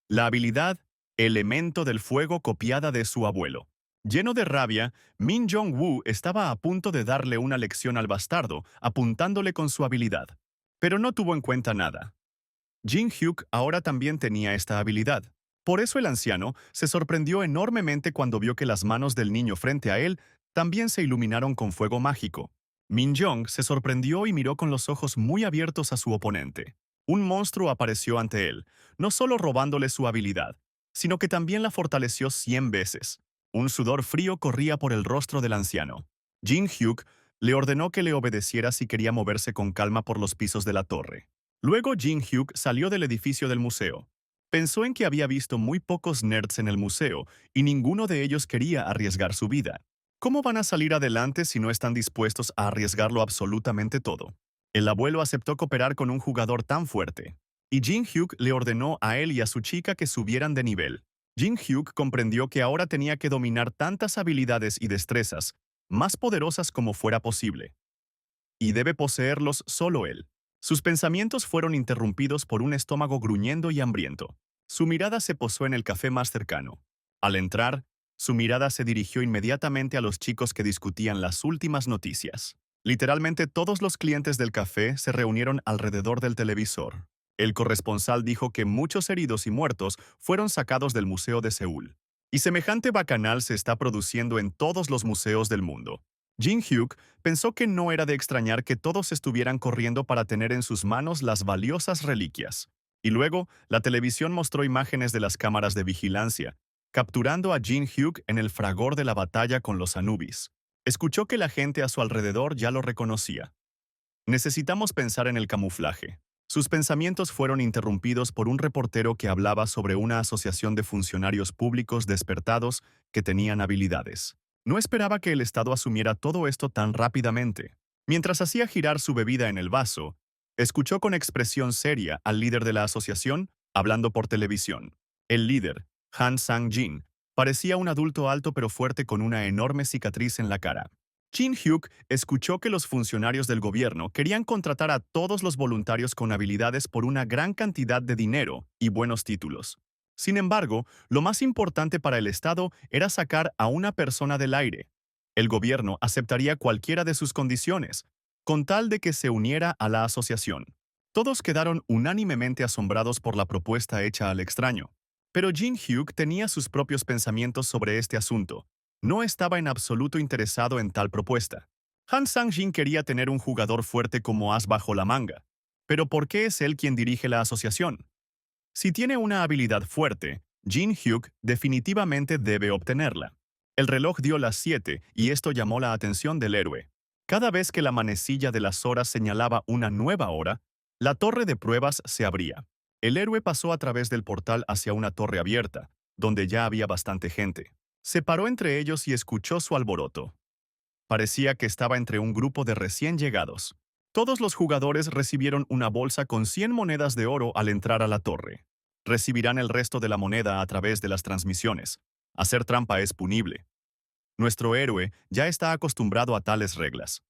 S1: La habilidad Elemento del Fuego copiada de su abuelo. Lleno de rabia, Min Jong-woo estaba a punto de darle una lección al bastardo, apuntándole con su habilidad. Pero no tuvo en cuenta nada. Jin Hyuk ahora también tenía esta habilidad. Por eso el anciano se sorprendió enormemente cuando vio que las manos del niño frente a él también se iluminaron con fuego mágico. Min Jong se sorprendió y miró con los ojos muy abiertos a su oponente. Un monstruo apareció ante él, no solo robándole su habilidad, sino que también la fortaleció 100 veces. Un sudor frío corría por el rostro del anciano. Jin Hyuk le ordenó que le obedeciera si quería moverse con calma por los pisos de la torre. Luego Jin Hyuk salió del edificio del museo. Pensó en que había visto muy pocos nerds en el museo y ninguno de ellos quería arriesgar su vida. ¿Cómo van a salir adelante si no están dispuestos a arriesgarlo absolutamente todo? El abuelo aceptó cooperar con un jugador tan fuerte, y Jin Hyuk le ordenó a él y a su chica que subieran de nivel. Jin Hyuk comprendió que ahora tenía que dominar tantas habilidades y destrezas, más poderosas como fuera posible. Y debe poseerlos solo él. Sus pensamientos fueron interrumpidos por un estómago gruñendo y hambriento. Su mirada se posó en el café más cercano. Al entrar, su mirada se dirigió inmediatamente a los chicos que discutían las últimas noticias. Literalmente todos los clientes del café se reunieron alrededor del televisor. El corresponsal dijo que muchos heridos y muertos fueron sacados del Museo de Seúl. Y semejante bacanal se está produciendo en todos los museos del mundo. Jin Hyuk pensó que no era de extrañar que todos estuvieran corriendo para tener en sus manos las valiosas reliquias. Y luego, la televisión mostró imágenes de las cámaras de vigilancia, capturando a Jin Hyuk en el fragor de la batalla con los Anubis. Escuchó que la gente a su alrededor ya lo reconocía. Necesitamos pensar en el camuflaje. Sus pensamientos fueron interrumpidos por un reportero que hablaba sobre una asociación de funcionarios públicos despertados que tenían habilidades. No esperaba que el Estado asumiera todo esto tan rápidamente. Mientras hacía girar su bebida en el vaso, escuchó con expresión seria al líder de la asociación hablando por televisión. El líder, Han Sang-jin, parecía un adulto alto pero fuerte con una enorme cicatriz en la cara. Jin Hyuk escuchó que los funcionarios del gobierno querían contratar a todos los voluntarios con habilidades por una gran cantidad de dinero y buenos títulos. Sin embargo, lo más importante para el Estado era sacar a una persona del aire. El gobierno aceptaría cualquiera de sus condiciones, con tal de que se uniera a la asociación. Todos quedaron unánimemente asombrados por la propuesta hecha al extraño. Pero Jin Hyuk tenía sus propios pensamientos sobre este asunto. No estaba en absoluto interesado en tal propuesta. Han Sang-jin quería tener un jugador fuerte como as bajo la manga. Pero ¿por qué es él quien dirige la asociación? Si tiene una habilidad fuerte, Jin Hyuk definitivamente debe obtenerla. El reloj dio las 7 y esto llamó la atención del héroe. Cada vez que la manecilla de las horas señalaba una nueva hora, la torre de pruebas se abría. El héroe pasó a través del portal hacia una torre abierta, donde ya había bastante gente. Se paró entre ellos y escuchó su alboroto. Parecía que estaba entre un grupo de recién llegados. Todos los jugadores recibieron una bolsa con 100 monedas de oro al entrar a la torre. Recibirán el resto de la moneda a través de las transmisiones. Hacer trampa es punible. Nuestro héroe ya está acostumbrado a tales reglas.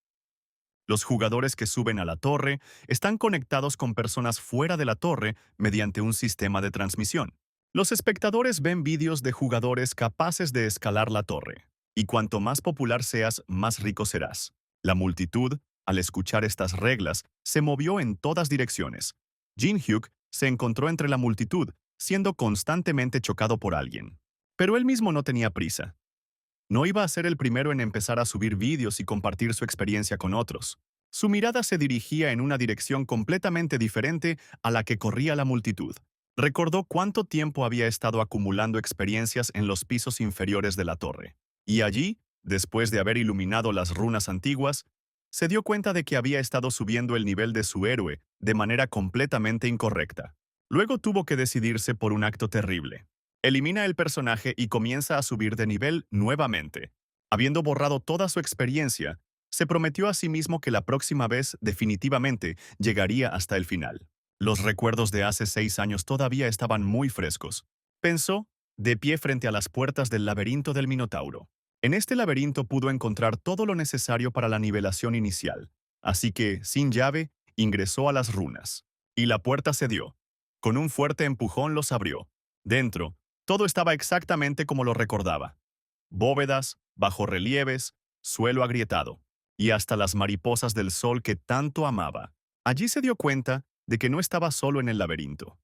S1: Los jugadores que suben a la torre están conectados con personas fuera de la torre mediante un sistema de transmisión. Los espectadores ven vídeos de jugadores capaces de escalar la torre. Y cuanto más popular seas, más rico serás. La multitud, al escuchar estas reglas, se movió en todas direcciones. Jin Hyuk se encontró entre la multitud, siendo constantemente chocado por alguien. Pero él mismo no tenía prisa. No iba a ser el primero en empezar a subir vídeos y compartir su experiencia con otros. Su mirada se dirigía en una dirección completamente diferente a la que corría la multitud. Recordó cuánto tiempo había estado acumulando experiencias en los pisos inferiores de la torre. Y allí, después de haber iluminado las runas antiguas, se dio cuenta de que había estado subiendo el nivel de su héroe de manera completamente incorrecta. Luego tuvo que decidirse por un acto terrible. Elimina el personaje y comienza a subir de nivel nuevamente. Habiendo borrado toda su experiencia, se prometió a sí mismo que la próxima vez definitivamente llegaría hasta el final. Los recuerdos de hace 6 años todavía estaban muy frescos. Pensó, de pie frente a las puertas del laberinto del Minotauro. En este laberinto pudo encontrar todo lo necesario para la nivelación inicial, así que, sin llave, ingresó a las runas. Y la puerta cedió. Con un fuerte empujón los abrió. Dentro, todo estaba exactamente como lo recordaba. Bóvedas, bajorrelieves, suelo agrietado, y hasta las mariposas del sol que tanto amaba. Allí se dio cuenta de que no estaba solo en el laberinto.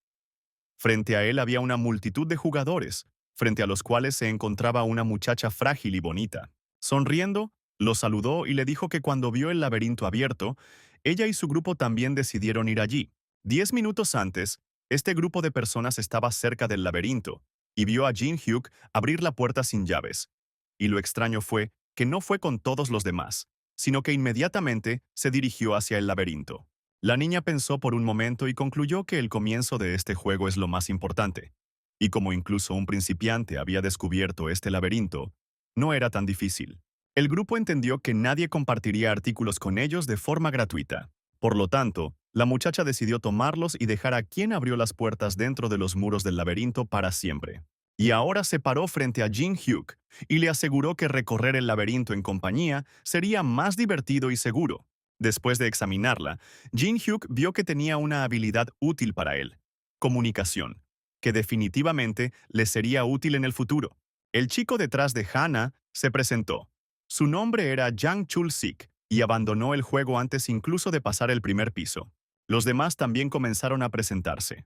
S1: Frente a él había una multitud de jugadores, frente a los cuales se encontraba una muchacha frágil y bonita. Sonriendo, lo saludó y le dijo que cuando vio el laberinto abierto, ella y su grupo también decidieron ir allí. 10 minutos antes, este grupo de personas estaba cerca del laberinto y vio a Jin Hyuk abrir la puerta sin llaves. Y lo extraño fue que no fue con todos los demás, sino que inmediatamente se dirigió hacia el laberinto. La niña pensó por un momento y concluyó que el comienzo de este juego es lo más importante. Y como incluso un principiante había descubierto este laberinto, no era tan difícil. El grupo entendió que nadie compartiría artículos con ellos de forma gratuita. Por lo tanto, la muchacha decidió tomarlos y dejar a quien abrió las puertas dentro de los muros del laberinto para siempre. Y ahora se paró frente a Jin Hyuk y le aseguró que recorrer el laberinto en compañía sería más divertido y seguro. Después de examinarla, Jin Hyuk vio que tenía una habilidad útil para él: comunicación, que definitivamente le sería útil en el futuro. El chico detrás de Hana se presentó. Su nombre era Jang Chul-sik y abandonó el juego antes incluso de pasar el primer piso. Los demás también comenzaron a presentarse.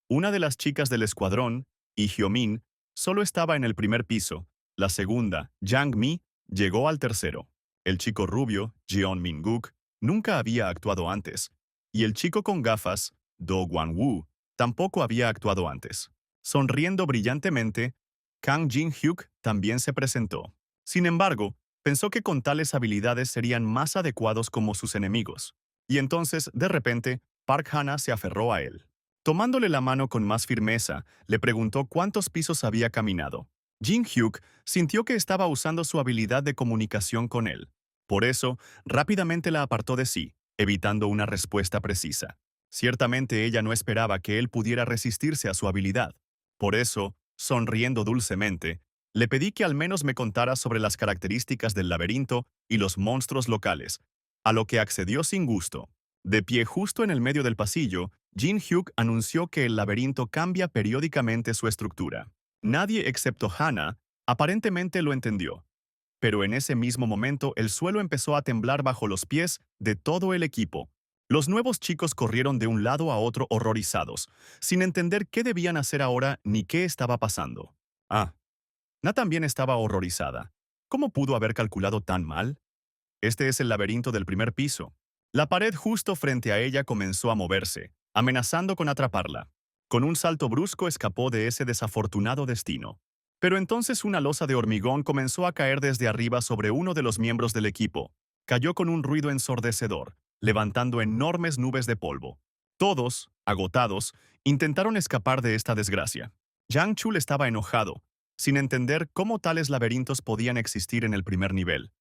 S1: Una de las chicas del escuadrón, Lee Hyo-min, solo estaba en el primer piso. La segunda, Jang Mi, llegó al tercero. El chico rubio, Jeon Min-guk, nunca había actuado antes. Y el chico con gafas, Do Wan-woo, tampoco había actuado antes. Sonriendo brillantemente, Kang Jin-hyuk también se presentó. Sin embargo, pensó que con tales habilidades serían más adecuados como sus enemigos. Y entonces, de repente, Park Hana se aferró a él. Tomándole la mano con más firmeza, le preguntó cuántos pisos había caminado. Jin Hyuk sintió que estaba usando su habilidad de comunicación con él. Por eso, rápidamente la apartó de sí, evitando una respuesta precisa. Ciertamente ella no esperaba que él pudiera resistirse a su habilidad. Por eso, sonriendo dulcemente, le pedí que al menos me contara sobre las características del laberinto y los monstruos locales, a lo que accedió sin gusto. De pie justo en el medio del pasillo, Jin Hyuk anunció que el laberinto cambia periódicamente su estructura. Nadie excepto Hana aparentemente lo entendió. Pero en ese mismo momento el suelo empezó a temblar bajo los pies de todo el equipo. Los nuevos chicos corrieron de un lado a otro horrorizados, sin entender qué debían hacer ahora ni qué estaba pasando. Na también estaba horrorizada. ¿Cómo pudo haber calculado tan mal? Este es el laberinto del primer piso. La pared justo frente a ella comenzó a moverse, amenazando con atraparla. Con un salto brusco escapó de ese desafortunado destino. Pero entonces una losa de hormigón comenzó a caer desde arriba sobre uno de los miembros del equipo. Cayó con un ruido ensordecedor, levantando enormes nubes de polvo. Todos, agotados, intentaron escapar de esta desgracia. Yang Chul estaba enojado, sin entender cómo tales laberintos podían existir en el primer nivel.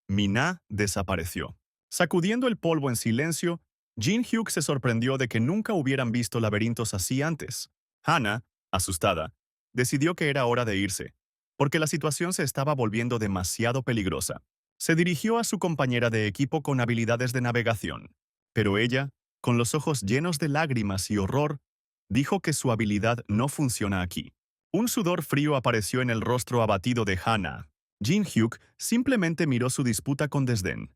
S1: Mina desapareció. Sacudiendo el polvo en silencio, Jin Hyuk se sorprendió de que nunca hubieran visto laberintos así antes. Hana, asustada, decidió que era hora de irse, porque la situación se estaba volviendo demasiado peligrosa. Se dirigió a su compañera de equipo con habilidades de navegación, pero ella, con los ojos llenos de lágrimas y horror, dijo que su habilidad no funciona aquí. Un sudor frío apareció en el rostro abatido de Hana. Jin Hyuk simplemente miró su disputa con desdén.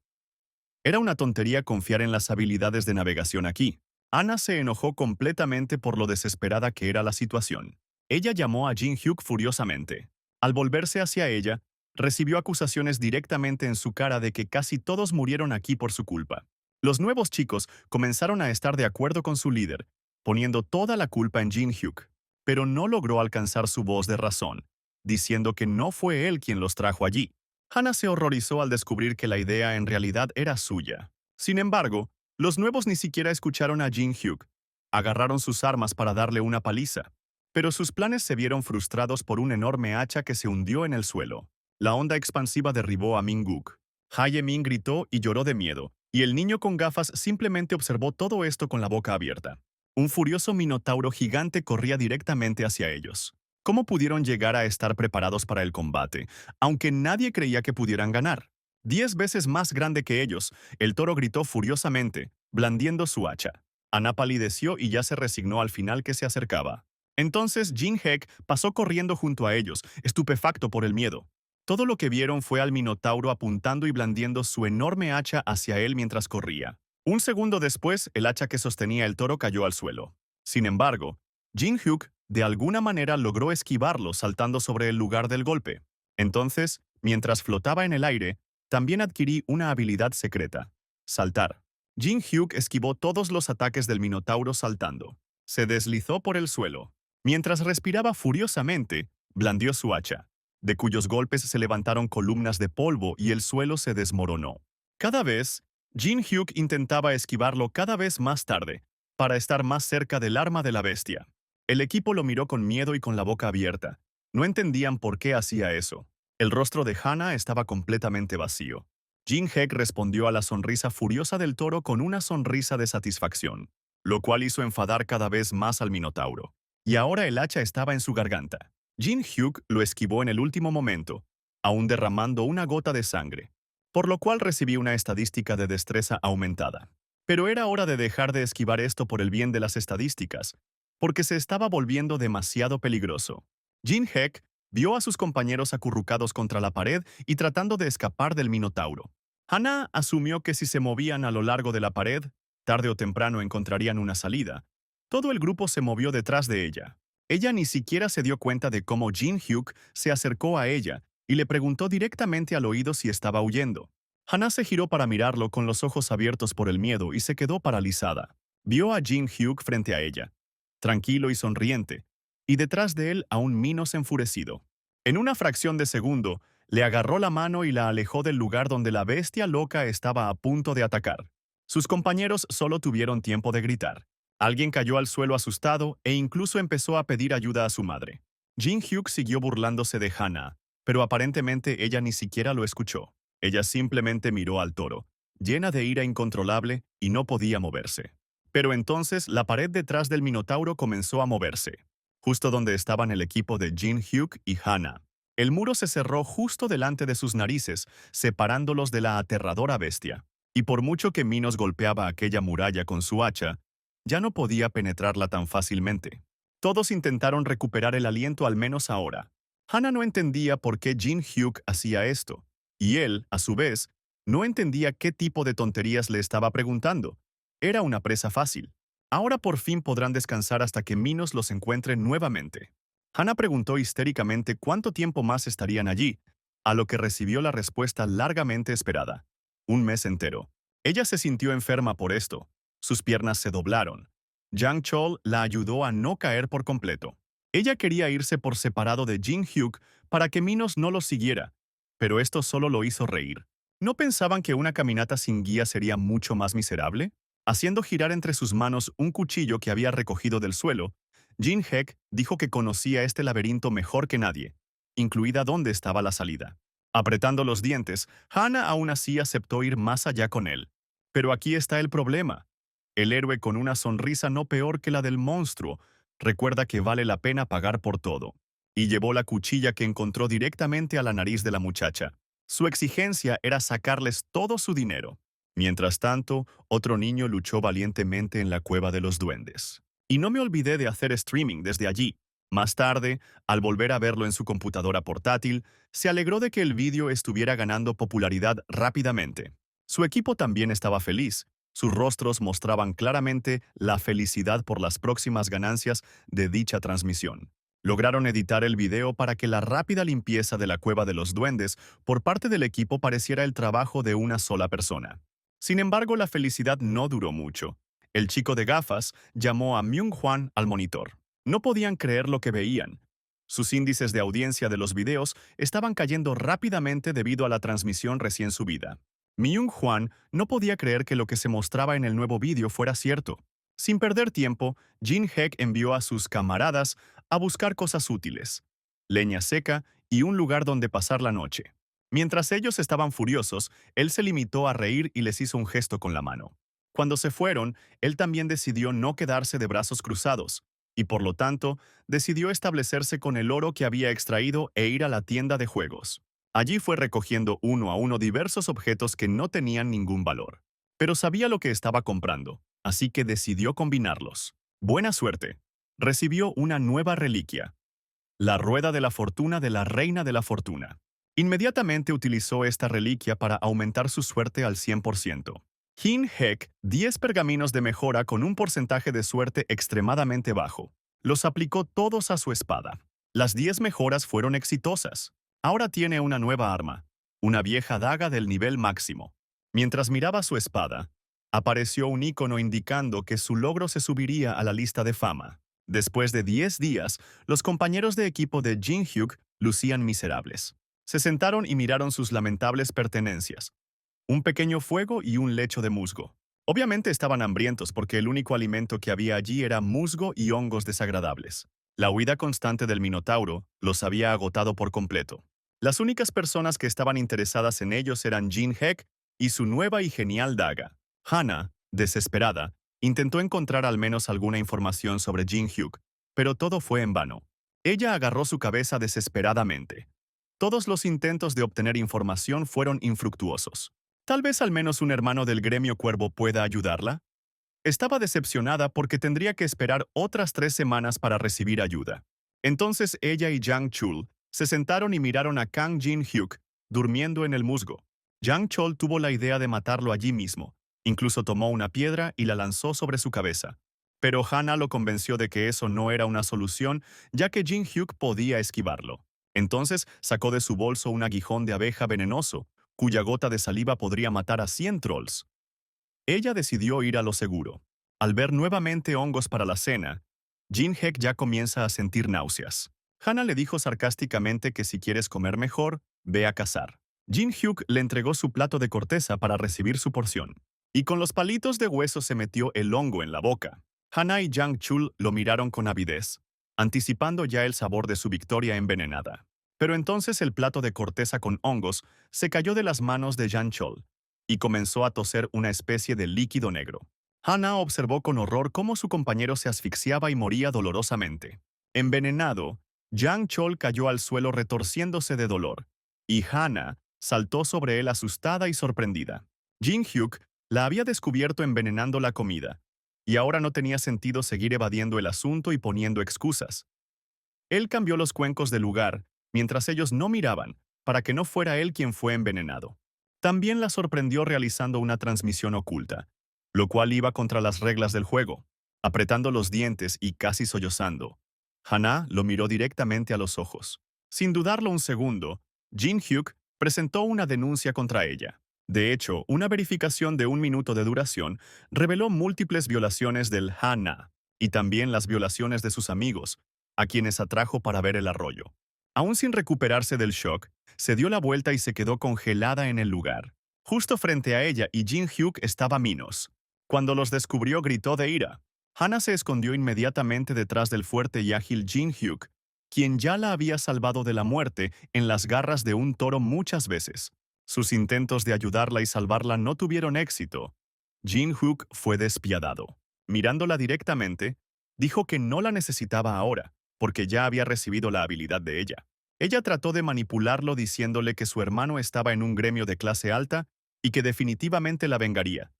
S1: Era una tontería confiar en las habilidades de navegación aquí. Ana se enojó completamente por lo desesperada que era la situación. Ella llamó a Jin Hyuk furiosamente. Al volverse hacia ella, recibió acusaciones directamente en su cara de que casi todos murieron aquí por su culpa. Los nuevos chicos comenzaron a estar de acuerdo con su líder, poniendo toda la culpa en Jin Hyuk, pero no logró alcanzar su voz de razón, diciendo que no fue él quien los trajo allí. Hannah se horrorizó al descubrir que la idea en realidad era suya. Sin embargo, los nuevos ni siquiera escucharon a Jin Hyuk. Agarraron sus armas para darle una paliza. Pero sus planes se vieron frustrados por un enorme hacha que se hundió en el suelo. La onda expansiva derribó a Min-guk. Hae-min gritó y lloró de miedo, y el niño con gafas simplemente observó todo esto con la boca abierta. Un furioso minotauro gigante corría directamente hacia ellos. ¿Cómo pudieron llegar a estar preparados para el combate, aunque nadie creía que pudieran ganar? 10 veces más grande que ellos, el toro gritó furiosamente, blandiendo su hacha. Ana palideció y ya se resignó al final que se acercaba. Entonces Jin Hek pasó corriendo junto a ellos, estupefacto por el miedo. Todo lo que vieron fue al minotauro apuntando y blandiendo su enorme hacha hacia él mientras corría. Un segundo después, el hacha que sostenía el toro cayó al suelo. Sin embargo, Jin Hyuk de alguna manera logró esquivarlo saltando sobre el lugar del golpe. Entonces, mientras flotaba en el aire, también adquirí una habilidad secreta: saltar. Jin Hyuk esquivó todos los ataques del minotauro saltando. Se deslizó por el suelo. Mientras respiraba furiosamente, blandió su hacha, de cuyos golpes se levantaron columnas de polvo y el suelo se desmoronó. Cada vez, Jin Hyuk intentaba esquivarlo cada vez más tarde, para estar más cerca del arma de la bestia. El equipo lo miró con miedo y con la boca abierta. No entendían por qué hacía eso. El rostro de Hana estaba completamente vacío. Jin Hek respondió a la sonrisa furiosa del toro con una sonrisa de satisfacción, lo cual hizo enfadar cada vez más al minotauro. Y ahora el hacha estaba en su garganta. Jin Hyuk lo esquivó en el último momento, aún derramando una gota de sangre, por lo cual recibí una estadística de destreza aumentada. Pero era hora de dejar de esquivar esto por el bien de las estadísticas, porque se estaba volviendo demasiado peligroso. Jin Hek vio a sus compañeros acurrucados contra la pared y tratando de escapar del minotauro. Hana asumió que si se movían a lo largo de la pared, tarde o temprano encontrarían una salida. Todo el grupo se movió detrás de ella. Ella ni siquiera se dio cuenta de cómo Jin Hyuk se acercó a ella y le preguntó directamente al oído si estaba huyendo. Hana se giró para mirarlo con los ojos abiertos por el miedo y se quedó paralizada. Vio a Jin Hyuk frente a ella, tranquilo y sonriente, y detrás de él aún menos enfurecido. En una fracción de segundo, le agarró la mano y la alejó del lugar donde la bestia loca estaba a punto de atacar. Sus compañeros solo tuvieron tiempo de gritar. Alguien cayó al suelo asustado e incluso empezó a pedir ayuda a su madre. Jin Hyuk siguió burlándose de Hana, pero aparentemente ella ni siquiera lo escuchó. Ella simplemente miró al toro, llena de ira incontrolable, y no podía moverse. Pero entonces la pared detrás del minotauro comenzó a moverse, justo donde estaban el equipo de Jin Hyuk y Hana. El muro se cerró justo delante de sus narices, separándolos de la aterradora bestia. Y por mucho que Minos golpeaba aquella muralla con su hacha, ya no podía penetrarla tan fácilmente. Todos intentaron recuperar el aliento al menos ahora. Hana no entendía por qué Jin Hyuk hacía esto, y él, a su vez, no entendía qué tipo de tonterías le estaba preguntando. Era una presa fácil. Ahora por fin podrán descansar hasta que Minos los encuentre nuevamente. Hana preguntó histéricamente cuánto tiempo más estarían allí, a lo que recibió la respuesta largamente esperada. un mes entero. Ella se sintió enferma por esto. Sus piernas se doblaron. Jang Chol la ayudó a no caer por completo. Ella quería irse por separado de Jin Hyuk para que Minos no lo siguiera, pero esto solo lo hizo reír. ¿No pensaban que una caminata sin guía sería mucho más miserable? Haciendo girar entre sus manos un cuchillo que había recogido del suelo, Jin Hek dijo que conocía este laberinto mejor que nadie, incluida dónde estaba la salida. Apretando los dientes, Hana aún así aceptó ir más allá con él. Pero aquí está el problema. El héroe con una sonrisa no peor que la del monstruo recuerda que vale la pena pagar por todo. Y llevó la cuchilla que encontró directamente a la nariz de la muchacha. Su exigencia era sacarles todo su dinero. Mientras tanto, otro niño luchó valientemente en la cueva de los duendes. Y no me olvidé de hacer streaming desde allí. Más tarde, al volver a verlo en su computadora portátil, se alegró de que el vídeo estuviera ganando popularidad rápidamente. Su equipo también estaba feliz. Sus rostros mostraban claramente la felicidad por las próximas ganancias de dicha transmisión. Lograron editar el video para que la rápida limpieza de la cueva de los duendes por parte del equipo pareciera el trabajo de una sola persona. Sin embargo, la felicidad no duró mucho. El chico de gafas llamó a Myung-hwan al monitor. No podían creer lo que veían. Sus índices de audiencia de los videos estaban cayendo rápidamente debido a la transmisión recién subida. Myung-hwan no podía creer que lo que se mostraba en el nuevo vídeo fuera cierto. Sin perder tiempo, Jin Hek envió a sus camaradas a buscar cosas útiles, leña seca y un lugar donde pasar la noche. Mientras ellos estaban furiosos, él se limitó a reír y les hizo un gesto con la mano. Cuando se fueron, él también decidió no quedarse de brazos cruzados, y por lo tanto, decidió establecerse con el oro que había extraído e ir a la tienda de juegos. Allí fue recogiendo uno a uno diversos objetos que no tenían ningún valor. Pero sabía lo que estaba comprando, así que decidió combinarlos. Buena suerte. Recibió una nueva reliquia, la rueda de la fortuna de la reina de la fortuna. Inmediatamente utilizó esta reliquia para aumentar su suerte al 100%. Jin Hek, 10 pergaminos de mejora con un porcentaje de suerte extremadamente bajo. Los aplicó todos a su espada. Las 10 mejoras fueron exitosas. Ahora tiene una nueva arma, una vieja daga del nivel máximo. Mientras miraba su espada, apareció un icono indicando que su logro se subiría a la lista de fama. Después de 10 días, los compañeros de equipo de Jin Hyuk lucían miserables. Se sentaron y miraron sus lamentables pertenencias. Un pequeño fuego y un lecho de musgo. Obviamente estaban hambrientos porque el único alimento que había allí era musgo y hongos desagradables. La huida constante del Minotauro los había agotado por completo. Las únicas personas que estaban interesadas en ellos eran Jin Hek y su nueva y genial daga. Hana, desesperada, intentó encontrar al menos alguna información sobre Jin Hyuk, pero todo fue en vano. Ella agarró su cabeza desesperadamente. Todos los intentos de obtener información fueron infructuosos. Tal vez al menos un hermano del gremio Cuervo pueda ayudarla. Estaba decepcionada porque tendría que esperar otras 3 semanas para recibir ayuda. Entonces ella y Jang Chul se sentaron y miraron a Kang Jin Hyuk durmiendo en el musgo. Jang Chol tuvo la idea de matarlo allí mismo. Incluso tomó una piedra y la lanzó sobre su cabeza. Pero Hana lo convenció de que eso no era una solución, ya que Jin Hyuk podía esquivarlo. Entonces sacó de su bolso un aguijón de abeja venenoso, cuya gota de saliva podría matar a 100 trolls. Ella decidió ir a lo seguro. Al ver nuevamente hongos para la cena, Jin Hek ya comienza a sentir náuseas. Hana le dijo sarcásticamente que si quieres comer mejor, ve a cazar. Jin Hyuk le entregó su plato de corteza para recibir su porción. Y con los palitos de hueso se metió el hongo en la boca. Hana y Jang Chul lo miraron con avidez, anticipando ya el sabor de su victoria envenenada. Pero entonces el plato de corteza con hongos se cayó de las manos de Jang Chol y comenzó a toser una especie de líquido negro. Hana observó con horror cómo su compañero se asfixiaba y moría dolorosamente. Envenenado, Jang Chol cayó al suelo retorciéndose de dolor, y Hana saltó sobre él asustada y sorprendida. Jin Hyuk la había descubierto envenenando la comida, y ahora no tenía sentido seguir evadiendo el asunto y poniendo excusas. Él cambió los cuencos de lugar, mientras ellos no miraban, para que no fuera él quien fue envenenado. También la sorprendió realizando una transmisión oculta, lo cual iba contra las reglas del juego. Apretando los dientes y casi sollozando, Hana lo miró directamente a los ojos. Sin dudarlo un segundo, Jin Hyuk presentó una denuncia contra ella. De hecho, una verificación de 1 minuto de duración reveló múltiples violaciones del Hana y también las violaciones de sus amigos, a quienes atrajo para ver el arroyo. Aún sin recuperarse del shock, se dio la vuelta y se quedó congelada en el lugar. Justo frente a ella y Jin-hyuk estaba Minos. Cuando los descubrió gritó de ira. Hana se escondió inmediatamente detrás del fuerte y ágil Jin-hyuk, quien ya la había salvado de la muerte en las garras de un toro muchas veces. Sus intentos de ayudarla y salvarla no tuvieron éxito. Jin-hyuk fue despiadado. Mirándola directamente, dijo que no la necesitaba ahora, porque ya había recibido la habilidad de ella. Ella trató de manipularlo diciéndole que su hermano estaba en un gremio de clase alta y que definitivamente la vengaría.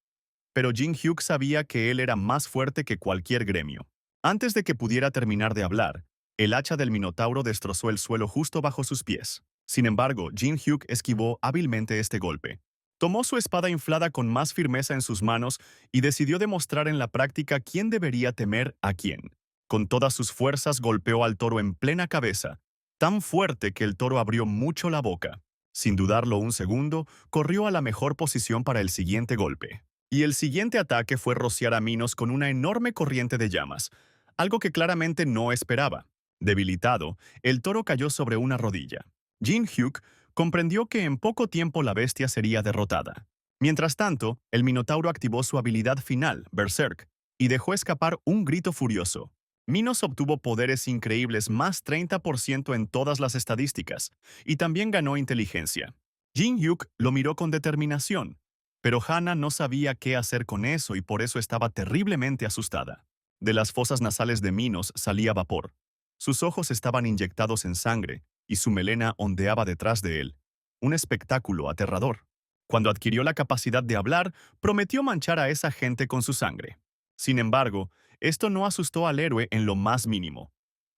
S1: Pero Jin-hyuk sabía que él era más fuerte que cualquier gremio. Antes de que pudiera terminar de hablar, el hacha del Minotauro destrozó el suelo justo bajo sus pies. Sin embargo, Jin-hyuk esquivó hábilmente este golpe. Tomó su espada inflada con más firmeza en sus manos y decidió demostrar en la práctica quién debería temer a quién. Con todas sus fuerzas golpeó al toro en plena cabeza, tan fuerte que el toro abrió mucho la boca. Sin dudarlo un segundo, corrió a la mejor posición para el siguiente golpe. Y el siguiente ataque fue rociar a Minos con una enorme corriente de llamas, algo que claramente no esperaba. Debilitado, el toro cayó sobre una rodilla. Jin-hyuk comprendió que en poco tiempo la bestia sería derrotada. Mientras tanto, el Minotauro activó su habilidad final, Berserk, y dejó escapar un grito furioso. Minos obtuvo poderes increíbles más 30% en todas las estadísticas, y también ganó inteligencia. Jin-hyuk lo miró con determinación, pero Hana no sabía qué hacer con eso y por eso estaba terriblemente asustada. De las fosas nasales de Minos salía vapor. Sus ojos estaban inyectados en sangre y su melena ondeaba detrás de él. Un espectáculo aterrador. Cuando adquirió la capacidad de hablar, prometió manchar a esa gente con su sangre. Sin embargo, esto no asustó al héroe en lo más mínimo.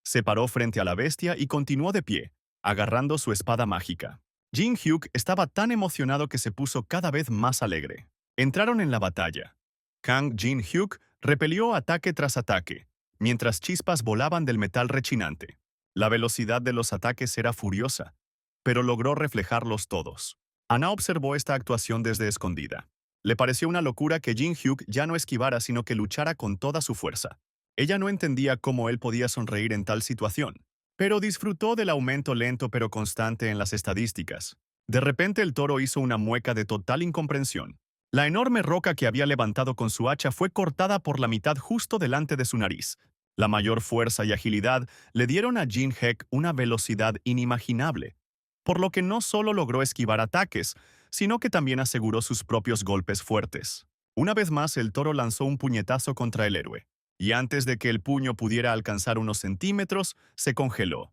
S1: Se paró frente a la bestia y continuó de pie, agarrando su espada mágica. Jin-hyuk estaba tan emocionado que se puso cada vez más alegre. Entraron en la batalla. Kang Jin-hyuk repelió ataque tras ataque, mientras chispas volaban del metal rechinante. La velocidad de los ataques era furiosa, pero logró reflejarlos todos. Ana observó esta actuación desde escondida. Le pareció una locura que Jin-hyuk ya no esquivara sino que luchara con toda su fuerza. Ella no entendía cómo él podía sonreír en tal situación, pero disfrutó del aumento lento pero constante en las estadísticas. De repente el toro hizo una mueca de total incomprensión. La enorme roca que había levantado con su hacha fue cortada por la mitad justo delante de su nariz. La mayor fuerza y agilidad le dieron a Jin-hyuk una velocidad inimaginable, por lo que no solo logró esquivar ataques, sino que también aseguró sus propios golpes fuertes. Una vez más el toro lanzó un puñetazo contra el héroe, y antes de que el puño pudiera alcanzar unos centímetros, se congeló.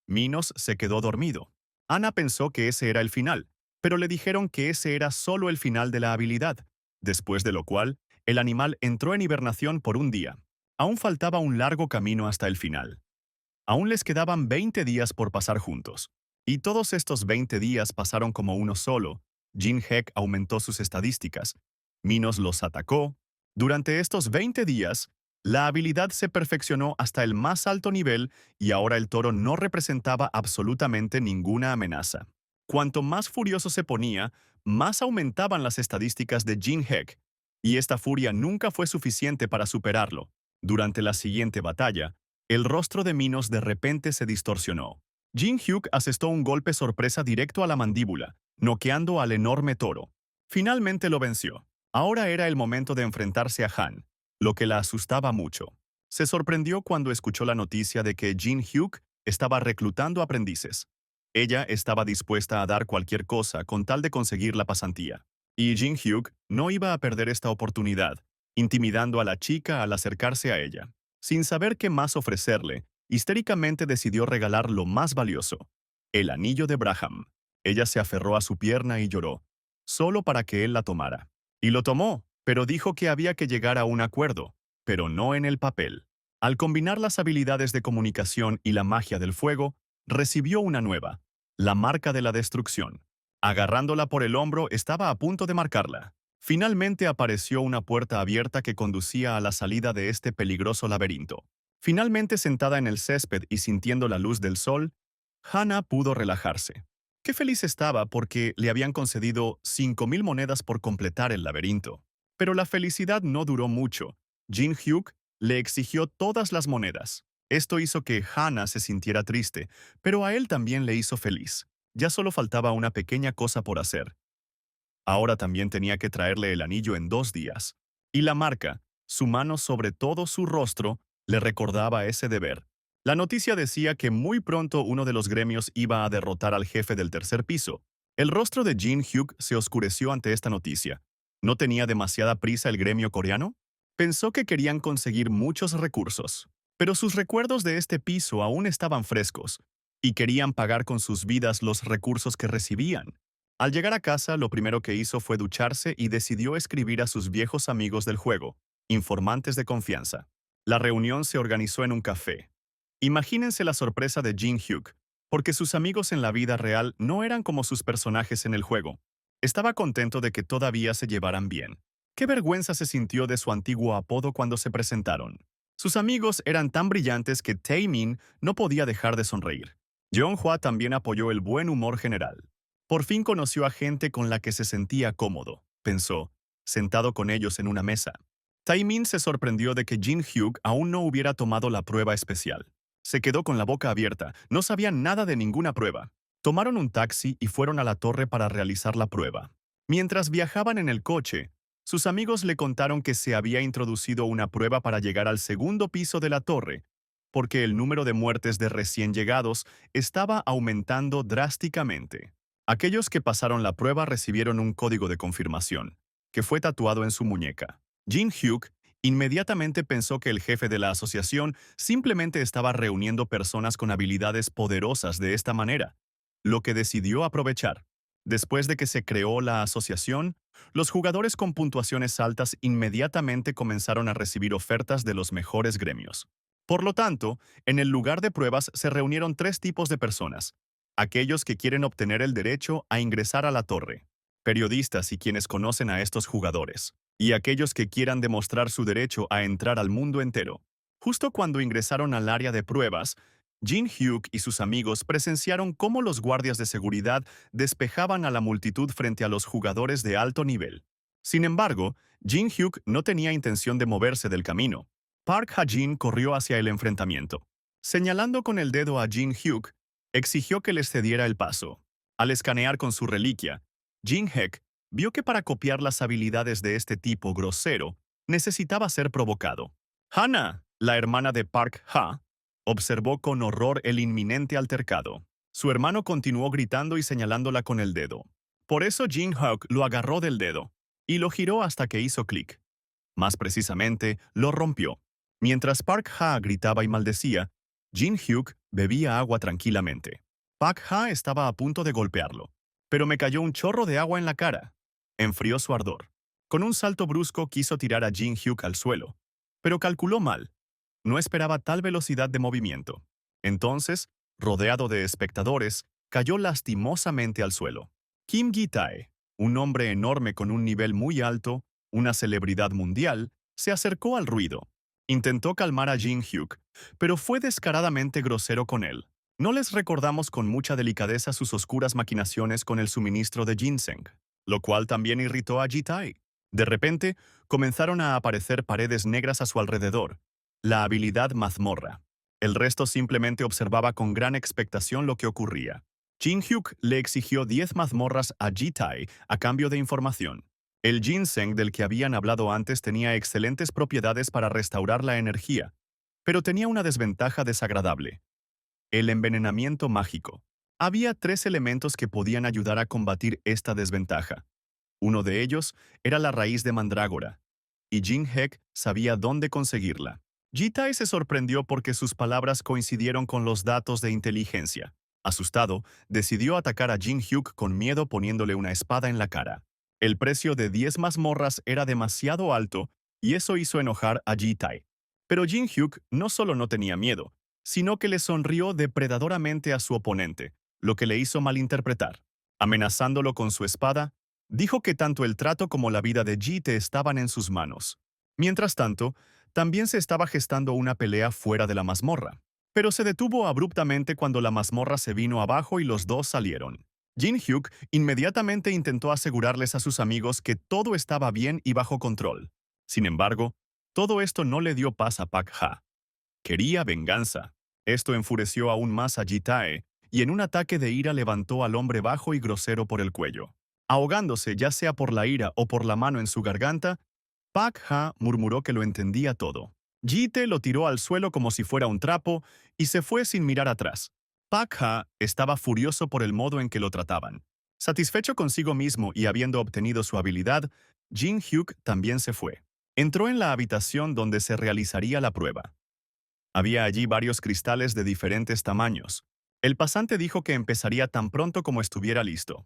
S1: Minos se quedó dormido. Ana pensó que ese era el final, pero le dijeron que ese era solo el final de la habilidad, después de lo cual, el animal entró en hibernación por un día. Aún faltaba un largo camino hasta el final. Aún les quedaban 20 días por pasar juntos. Y todos estos 20 días pasaron como uno solo. Jin-hyuk aumentó sus estadísticas. Minos los atacó. Durante estos 20 días, la habilidad se perfeccionó hasta el más alto nivel y ahora el toro no representaba absolutamente ninguna amenaza. Cuanto más furioso se ponía, más aumentaban las estadísticas de Jin-hyuk, y esta furia nunca fue suficiente para superarlo. Durante la siguiente batalla, el rostro de Minos de repente se distorsionó. Jin-hyuk asestó un golpe sorpresa directo a la mandíbula, noqueando al enorme toro. Finalmente lo venció. Ahora era el momento de enfrentarse a Han, lo que la asustaba mucho. Se sorprendió cuando escuchó la noticia de que Jin-hyuk estaba reclutando aprendices. Ella estaba dispuesta a dar cualquier cosa con tal de conseguir la pasantía. Y Jin-hyuk no iba a perder esta oportunidad, intimidando a la chica al acercarse a ella. Sin saber qué más ofrecerle, histéricamente decidió regalar lo más valioso, el anillo de Braham. Ella se aferró a su pierna y lloró, solo para que él la tomara. Y lo tomó, pero dijo que había que llegar a un acuerdo, pero no en el papel. Al combinar las habilidades de comunicación y la magia del fuego, recibió una nueva, la marca de la destrucción. Agarrándola por el hombro, estaba a punto de marcarla. Finalmente apareció una puerta abierta que conducía a la salida de este peligroso laberinto. Finalmente sentada en el césped y sintiendo la luz del sol, Hana pudo relajarse. Qué feliz estaba porque le habían concedido 5.000 monedas por completar el laberinto. Pero la felicidad no duró mucho. Jin Hyuk le exigió todas las monedas. Esto hizo que Hana se sintiera triste, pero a él también le hizo feliz. Ya solo faltaba una pequeña cosa por hacer. Ahora también tenía que traerle el anillo en 2 días. Y la marca, su mano sobre todo su rostro, le recordaba ese deber. La noticia decía que muy pronto uno de los gremios iba a derrotar al jefe del tercer piso. El rostro de Jin Hyuk se oscureció ante esta noticia. ¿No tenía demasiada prisa el gremio coreano? Pensó que querían conseguir muchos recursos. Pero sus recuerdos de este piso aún estaban frescos, y querían pagar con sus vidas los recursos que recibían. Al llegar a casa, lo primero que hizo fue ducharse y decidió escribir a sus viejos amigos del juego, informantes de confianza. La reunión se organizó en un café. Imagínense la sorpresa de Jin Hyuk, porque sus amigos en la vida real no eran como sus personajes en el juego. Estaba contento de que todavía se llevaran bien. Qué vergüenza se sintió de su antiguo apodo cuando se presentaron. Sus amigos eran tan brillantes que Taemin no podía dejar de sonreír. Jeonghwa también apoyó el buen humor general. Por fin conoció a gente con la que se sentía cómodo, pensó, sentado con ellos en una mesa. Taemin se sorprendió de que Jin Hyuk aún no hubiera tomado la prueba especial. Se quedó con la boca abierta, no sabía nada de ninguna prueba. Tomaron un taxi y fueron a la torre para realizar la prueba. Mientras viajaban en el coche, sus amigos le contaron que se había introducido una prueba para llegar al segundo piso de la torre, porque el número de muertes de recién llegados estaba aumentando drásticamente. Aquellos que pasaron la prueba recibieron un código de confirmación, que fue tatuado en su muñeca. Jin Hyuk inmediatamente pensó que el jefe de la asociación simplemente estaba reuniendo personas con habilidades poderosas de esta manera, lo que decidió aprovechar. Después de que se creó la asociación, los jugadores con puntuaciones altas inmediatamente comenzaron a recibir ofertas de los mejores gremios. Por lo tanto, en el lugar de pruebas se reunieron 3 tipos de personas: aquellos que quieren obtener el derecho a ingresar a la torre, periodistas y quienes conocen a estos jugadores, y aquellos que quieran demostrar su derecho a entrar al mundo entero. Justo cuando ingresaron al área de pruebas, Jin Hyuk y sus amigos presenciaron cómo los guardias de seguridad despejaban a la multitud frente a los jugadores de alto nivel. Sin embargo, Jin Hyuk no tenía intención de moverse del camino. Park Ha-jin corrió hacia el enfrentamiento. Señalando con el dedo a Jin Hyuk, exigió que les cediera el paso. Al escanear con su reliquia, Jin Hek vio que para copiar las habilidades de este tipo grosero, necesitaba ser provocado. Hana, la hermana de Park Ha, observó con horror el inminente altercado. Su hermano continuó gritando y señalándola con el dedo. Por eso Jin Hyuk lo agarró del dedo y lo giró hasta que hizo clic. Más precisamente, lo rompió. Mientras Park Ha gritaba y maldecía, Jin Hyuk bebía agua tranquilamente. Park Ha estaba a punto de golpearlo, pero me cayó un chorro de agua en la cara. Enfrió su ardor. Con un salto brusco quiso tirar a Jin Hyuk al suelo, pero calculó mal. No esperaba tal velocidad de movimiento. Entonces, rodeado de espectadores, cayó lastimosamente al suelo. Kim Gi-tae, un hombre enorme con un nivel muy alto, una celebridad mundial, se acercó al ruido. Intentó calmar a Jin Hyuk, pero fue descaradamente grosero con él. No les recordamos con mucha delicadeza sus oscuras maquinaciones con el suministro de ginseng, lo cual también irritó a Ji-tae. De repente, comenzaron a aparecer paredes negras a su alrededor, la habilidad mazmorra. El resto simplemente observaba con gran expectación lo que ocurría. Jin Hyuk le exigió 10 mazmorras a Ji-tae a cambio de información. El ginseng del que habían hablado antes tenía excelentes propiedades para restaurar la energía, pero tenía una desventaja desagradable: el envenenamiento mágico. Había 3 elementos que podían ayudar a combatir esta desventaja. Uno de ellos era la raíz de mandrágora, y Jin Hek sabía dónde conseguirla. Ji-tae se sorprendió porque sus palabras coincidieron con los datos de inteligencia. Asustado, decidió atacar a Jin Hyuk con miedo poniéndole una espada en la cara. El precio de 10 mazmorras era demasiado alto y eso hizo enojar a Ji-tae. Pero Jin Hyuk no solo no tenía miedo, sino que le sonrió depredadoramente a su oponente, lo que le hizo malinterpretar. Amenazándolo con su espada, dijo que tanto el trato como la vida de Ji-tae estaban en sus manos. Mientras tanto, también se estaba gestando una pelea fuera de la mazmorra, pero se detuvo abruptamente cuando la mazmorra se vino abajo y los dos salieron. Jin-hyuk inmediatamente intentó asegurarles a sus amigos que todo estaba bien y bajo control. Sin embargo, todo esto no le dio paz a Pak-ha. Quería venganza. Esto enfureció aún más a Ji-tae, y en un ataque de ira levantó al hombre bajo y grosero por el cuello. Ahogándose ya sea por la ira o por la mano en su garganta, Pak-ha murmuró que lo entendía todo. Ji-tae lo tiró al suelo como si fuera un trapo y se fue sin mirar atrás. Pak-ha estaba furioso por el modo en que lo trataban. Satisfecho consigo mismo y habiendo obtenido su habilidad, Jin-hyuk también se fue. Entró en la habitación donde se realizaría la prueba. Había allí varios cristales de diferentes tamaños. El pasante dijo que empezaría tan pronto como estuviera listo.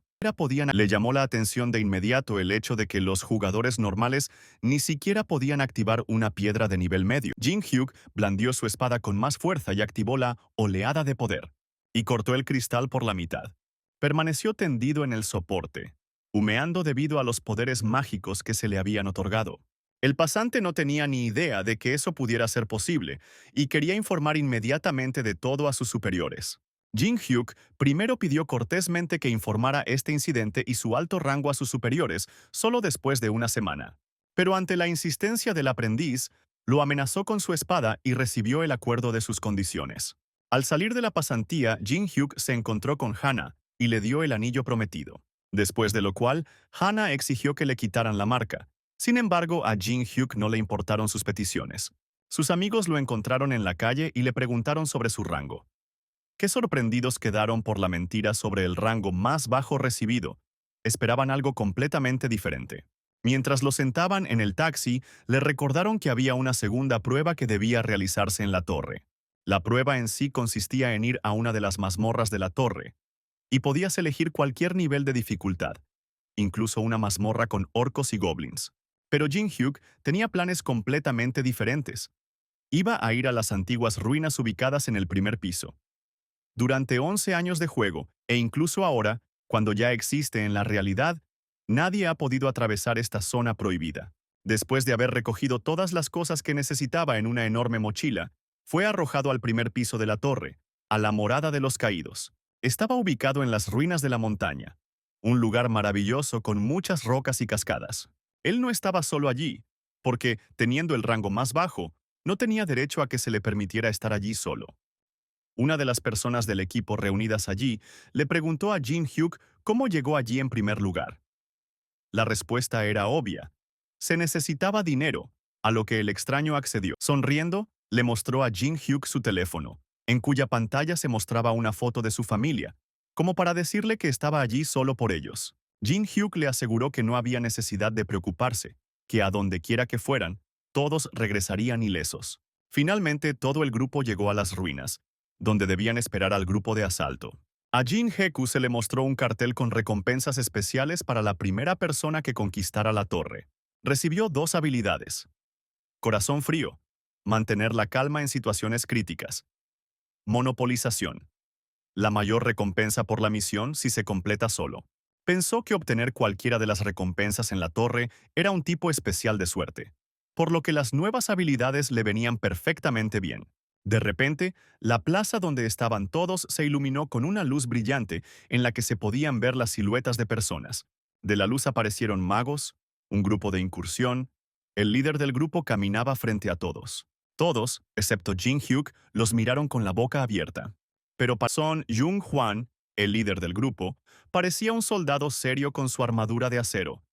S1: Le llamó la atención de inmediato el hecho de que los jugadores normales ni siquiera podían activar una piedra de nivel medio. Jin-hyuk blandió su espada con más fuerza y activó la oleada de poder, y cortó el cristal por la mitad. Permaneció tendido en el soporte, humeando debido a los poderes mágicos que se le habían otorgado. El pasante no tenía ni idea de que eso pudiera ser posible y quería informar inmediatamente de todo a sus superiores. Jin-hyuk primero pidió cortésmente que informara este incidente y su alto rango a sus superiores solo después de una semana. Pero ante la insistencia del aprendiz, lo amenazó con su espada y recibió el acuerdo de sus condiciones. Al salir de la pasantía, Jin-hyuk se encontró con Hana y le dio el anillo prometido. Después de lo cual, Hana exigió que le quitaran la marca. Sin embargo, a Jin-hyuk no le importaron sus peticiones. Sus amigos lo encontraron en la calle y le preguntaron sobre su rango. Qué sorprendidos quedaron por la mentira sobre el rango más bajo recibido. Esperaban algo completamente diferente. Mientras lo sentaban en el taxi, le recordaron que había una segunda prueba que debía realizarse en la torre. La prueba en sí consistía en ir a una de las mazmorras de la torre, y podías elegir cualquier nivel de dificultad, incluso una mazmorra con orcos y goblins. Pero Jin-hyuk tenía planes completamente diferentes. Iba a ir a las antiguas ruinas ubicadas en el primer piso. Durante 11 años de juego, e incluso ahora, cuando ya existe en la realidad, nadie ha podido atravesar esta zona prohibida. Después de haber recogido todas las cosas que necesitaba en una enorme mochila, fue arrojado al primer piso de la torre, a la morada de los caídos. Estaba ubicado en las ruinas de la montaña, un lugar maravilloso con muchas rocas y cascadas. Él no estaba solo allí, porque, teniendo el rango más bajo, no tenía derecho a que se le permitiera estar allí solo. Una de las personas del equipo reunidas allí le preguntó a Jin-hyuk cómo llegó allí en primer lugar. La respuesta era obvia. Se necesitaba dinero, a lo que el extraño accedió. Sonriendo, le mostró a Jin-hyuk su teléfono, en cuya pantalla se mostraba una foto de su familia, como para decirle que estaba allí solo por ellos. Jin-hyuk le aseguró que no había necesidad de preocuparse, que a donde quiera que fueran, todos regresarían ilesos. Finalmente, todo el grupo llegó a las ruinas, donde debían esperar al grupo de asalto. A Jin-heku se le mostró un cartel con recompensas especiales para la primera persona que conquistara la torre. Recibió 2 habilidades. Corazón frío. Mantener la calma en situaciones críticas. Monopolización. La mayor recompensa por la misión si se completa solo. Pensó que obtener cualquiera de las recompensas en la torre era un tipo especial de suerte, por lo que las nuevas habilidades le venían perfectamente bien. De repente, la plaza donde estaban todos se iluminó con una luz brillante en la que se podían ver las siluetas de personas. De la luz aparecieron magos, un grupo de incursión. El líder del grupo caminaba frente a todos. Todos, excepto Jin-hyuk, los miraron con la boca abierta. Pero Son Jung-hwan, el líder del grupo, parecía un soldado serio con su armadura de acero.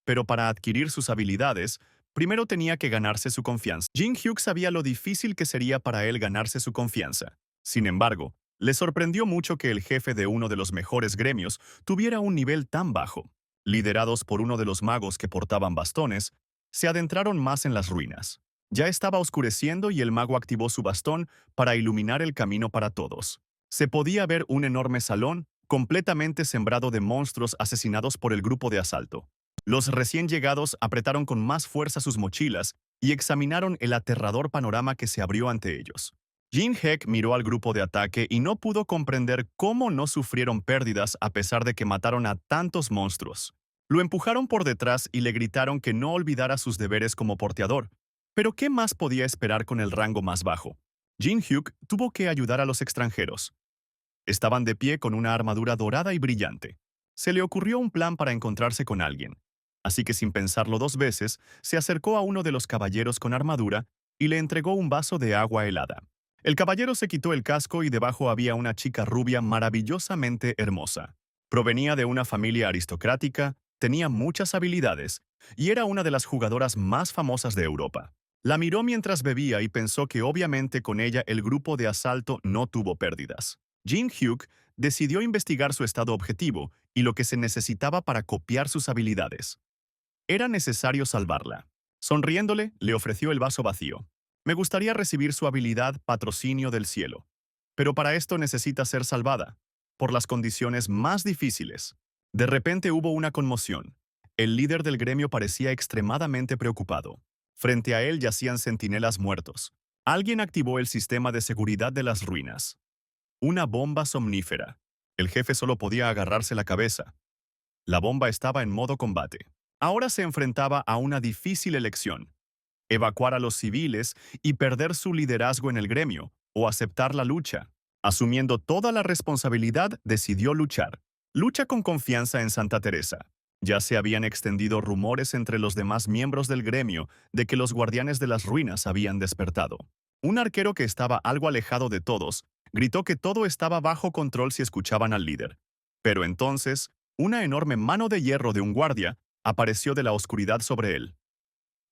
S1: Pero para adquirir sus habilidades, primero tenía que ganarse su confianza. Jin-hyuk sabía lo difícil que sería para él ganarse su confianza. Sin embargo, le sorprendió mucho que el jefe de uno de los mejores gremios tuviera un nivel tan bajo. Liderados por uno de los magos que portaban bastones, se adentraron más en las ruinas. Ya estaba oscureciendo y el mago activó su bastón para iluminar el camino para todos. Se podía ver un enorme salón, completamente sembrado de monstruos asesinados por el grupo de asalto. Los recién llegados apretaron con más fuerza sus mochilas y examinaron el aterrador panorama que se abrió ante ellos. Jin-heek miró al grupo de ataque y no pudo comprender cómo no sufrieron pérdidas a pesar de que mataron a tantos monstruos. Lo empujaron por detrás y le gritaron que no olvidara sus deberes como porteador. Pero ¿qué más podía esperar con el rango más bajo? Jin-hyuk tuvo que ayudar a los extranjeros. Estaban de pie con una armadura dorada y brillante. Se le ocurrió un plan para encontrarse con alguien, así que sin pensarlo dos veces, se acercó a uno de los caballeros con armadura y le entregó un vaso de agua helada. El caballero se quitó el casco y debajo había una chica rubia maravillosamente hermosa. Provenía de una familia aristocrática, tenía muchas habilidades y era una de las jugadoras más famosas de Europa. La miró mientras bebía y pensó que obviamente con ella el grupo de asalto no tuvo pérdidas. Jin Hyuk decidió investigar su estado objetivo y lo que se necesitaba para copiar sus habilidades. Era necesario salvarla. Sonriéndole, le ofreció el vaso vacío. Me gustaría recibir su habilidad Patrocinio del Cielo. Pero para esto necesita ser salvada, por las condiciones más difíciles. De repente hubo una conmoción. El líder del gremio parecía extremadamente preocupado. Frente a él yacían centinelas muertos. Alguien activó el sistema de seguridad de las ruinas. Una bomba somnífera. El jefe solo podía agarrarse la cabeza. La bomba estaba en modo combate. Ahora se enfrentaba a una difícil elección: evacuar a los civiles y perder su liderazgo en el gremio, o aceptar la lucha. Asumiendo toda la responsabilidad, decidió luchar. Lucha con confianza en Santa Teresa. Ya se habían extendido rumores entre los demás miembros del gremio de que los guardianes de las ruinas habían despertado. Un arquero que estaba algo alejado de todos gritó que todo estaba bajo control si escuchaban al líder. Pero entonces, una enorme mano de hierro de un guardia apareció de la oscuridad sobre él.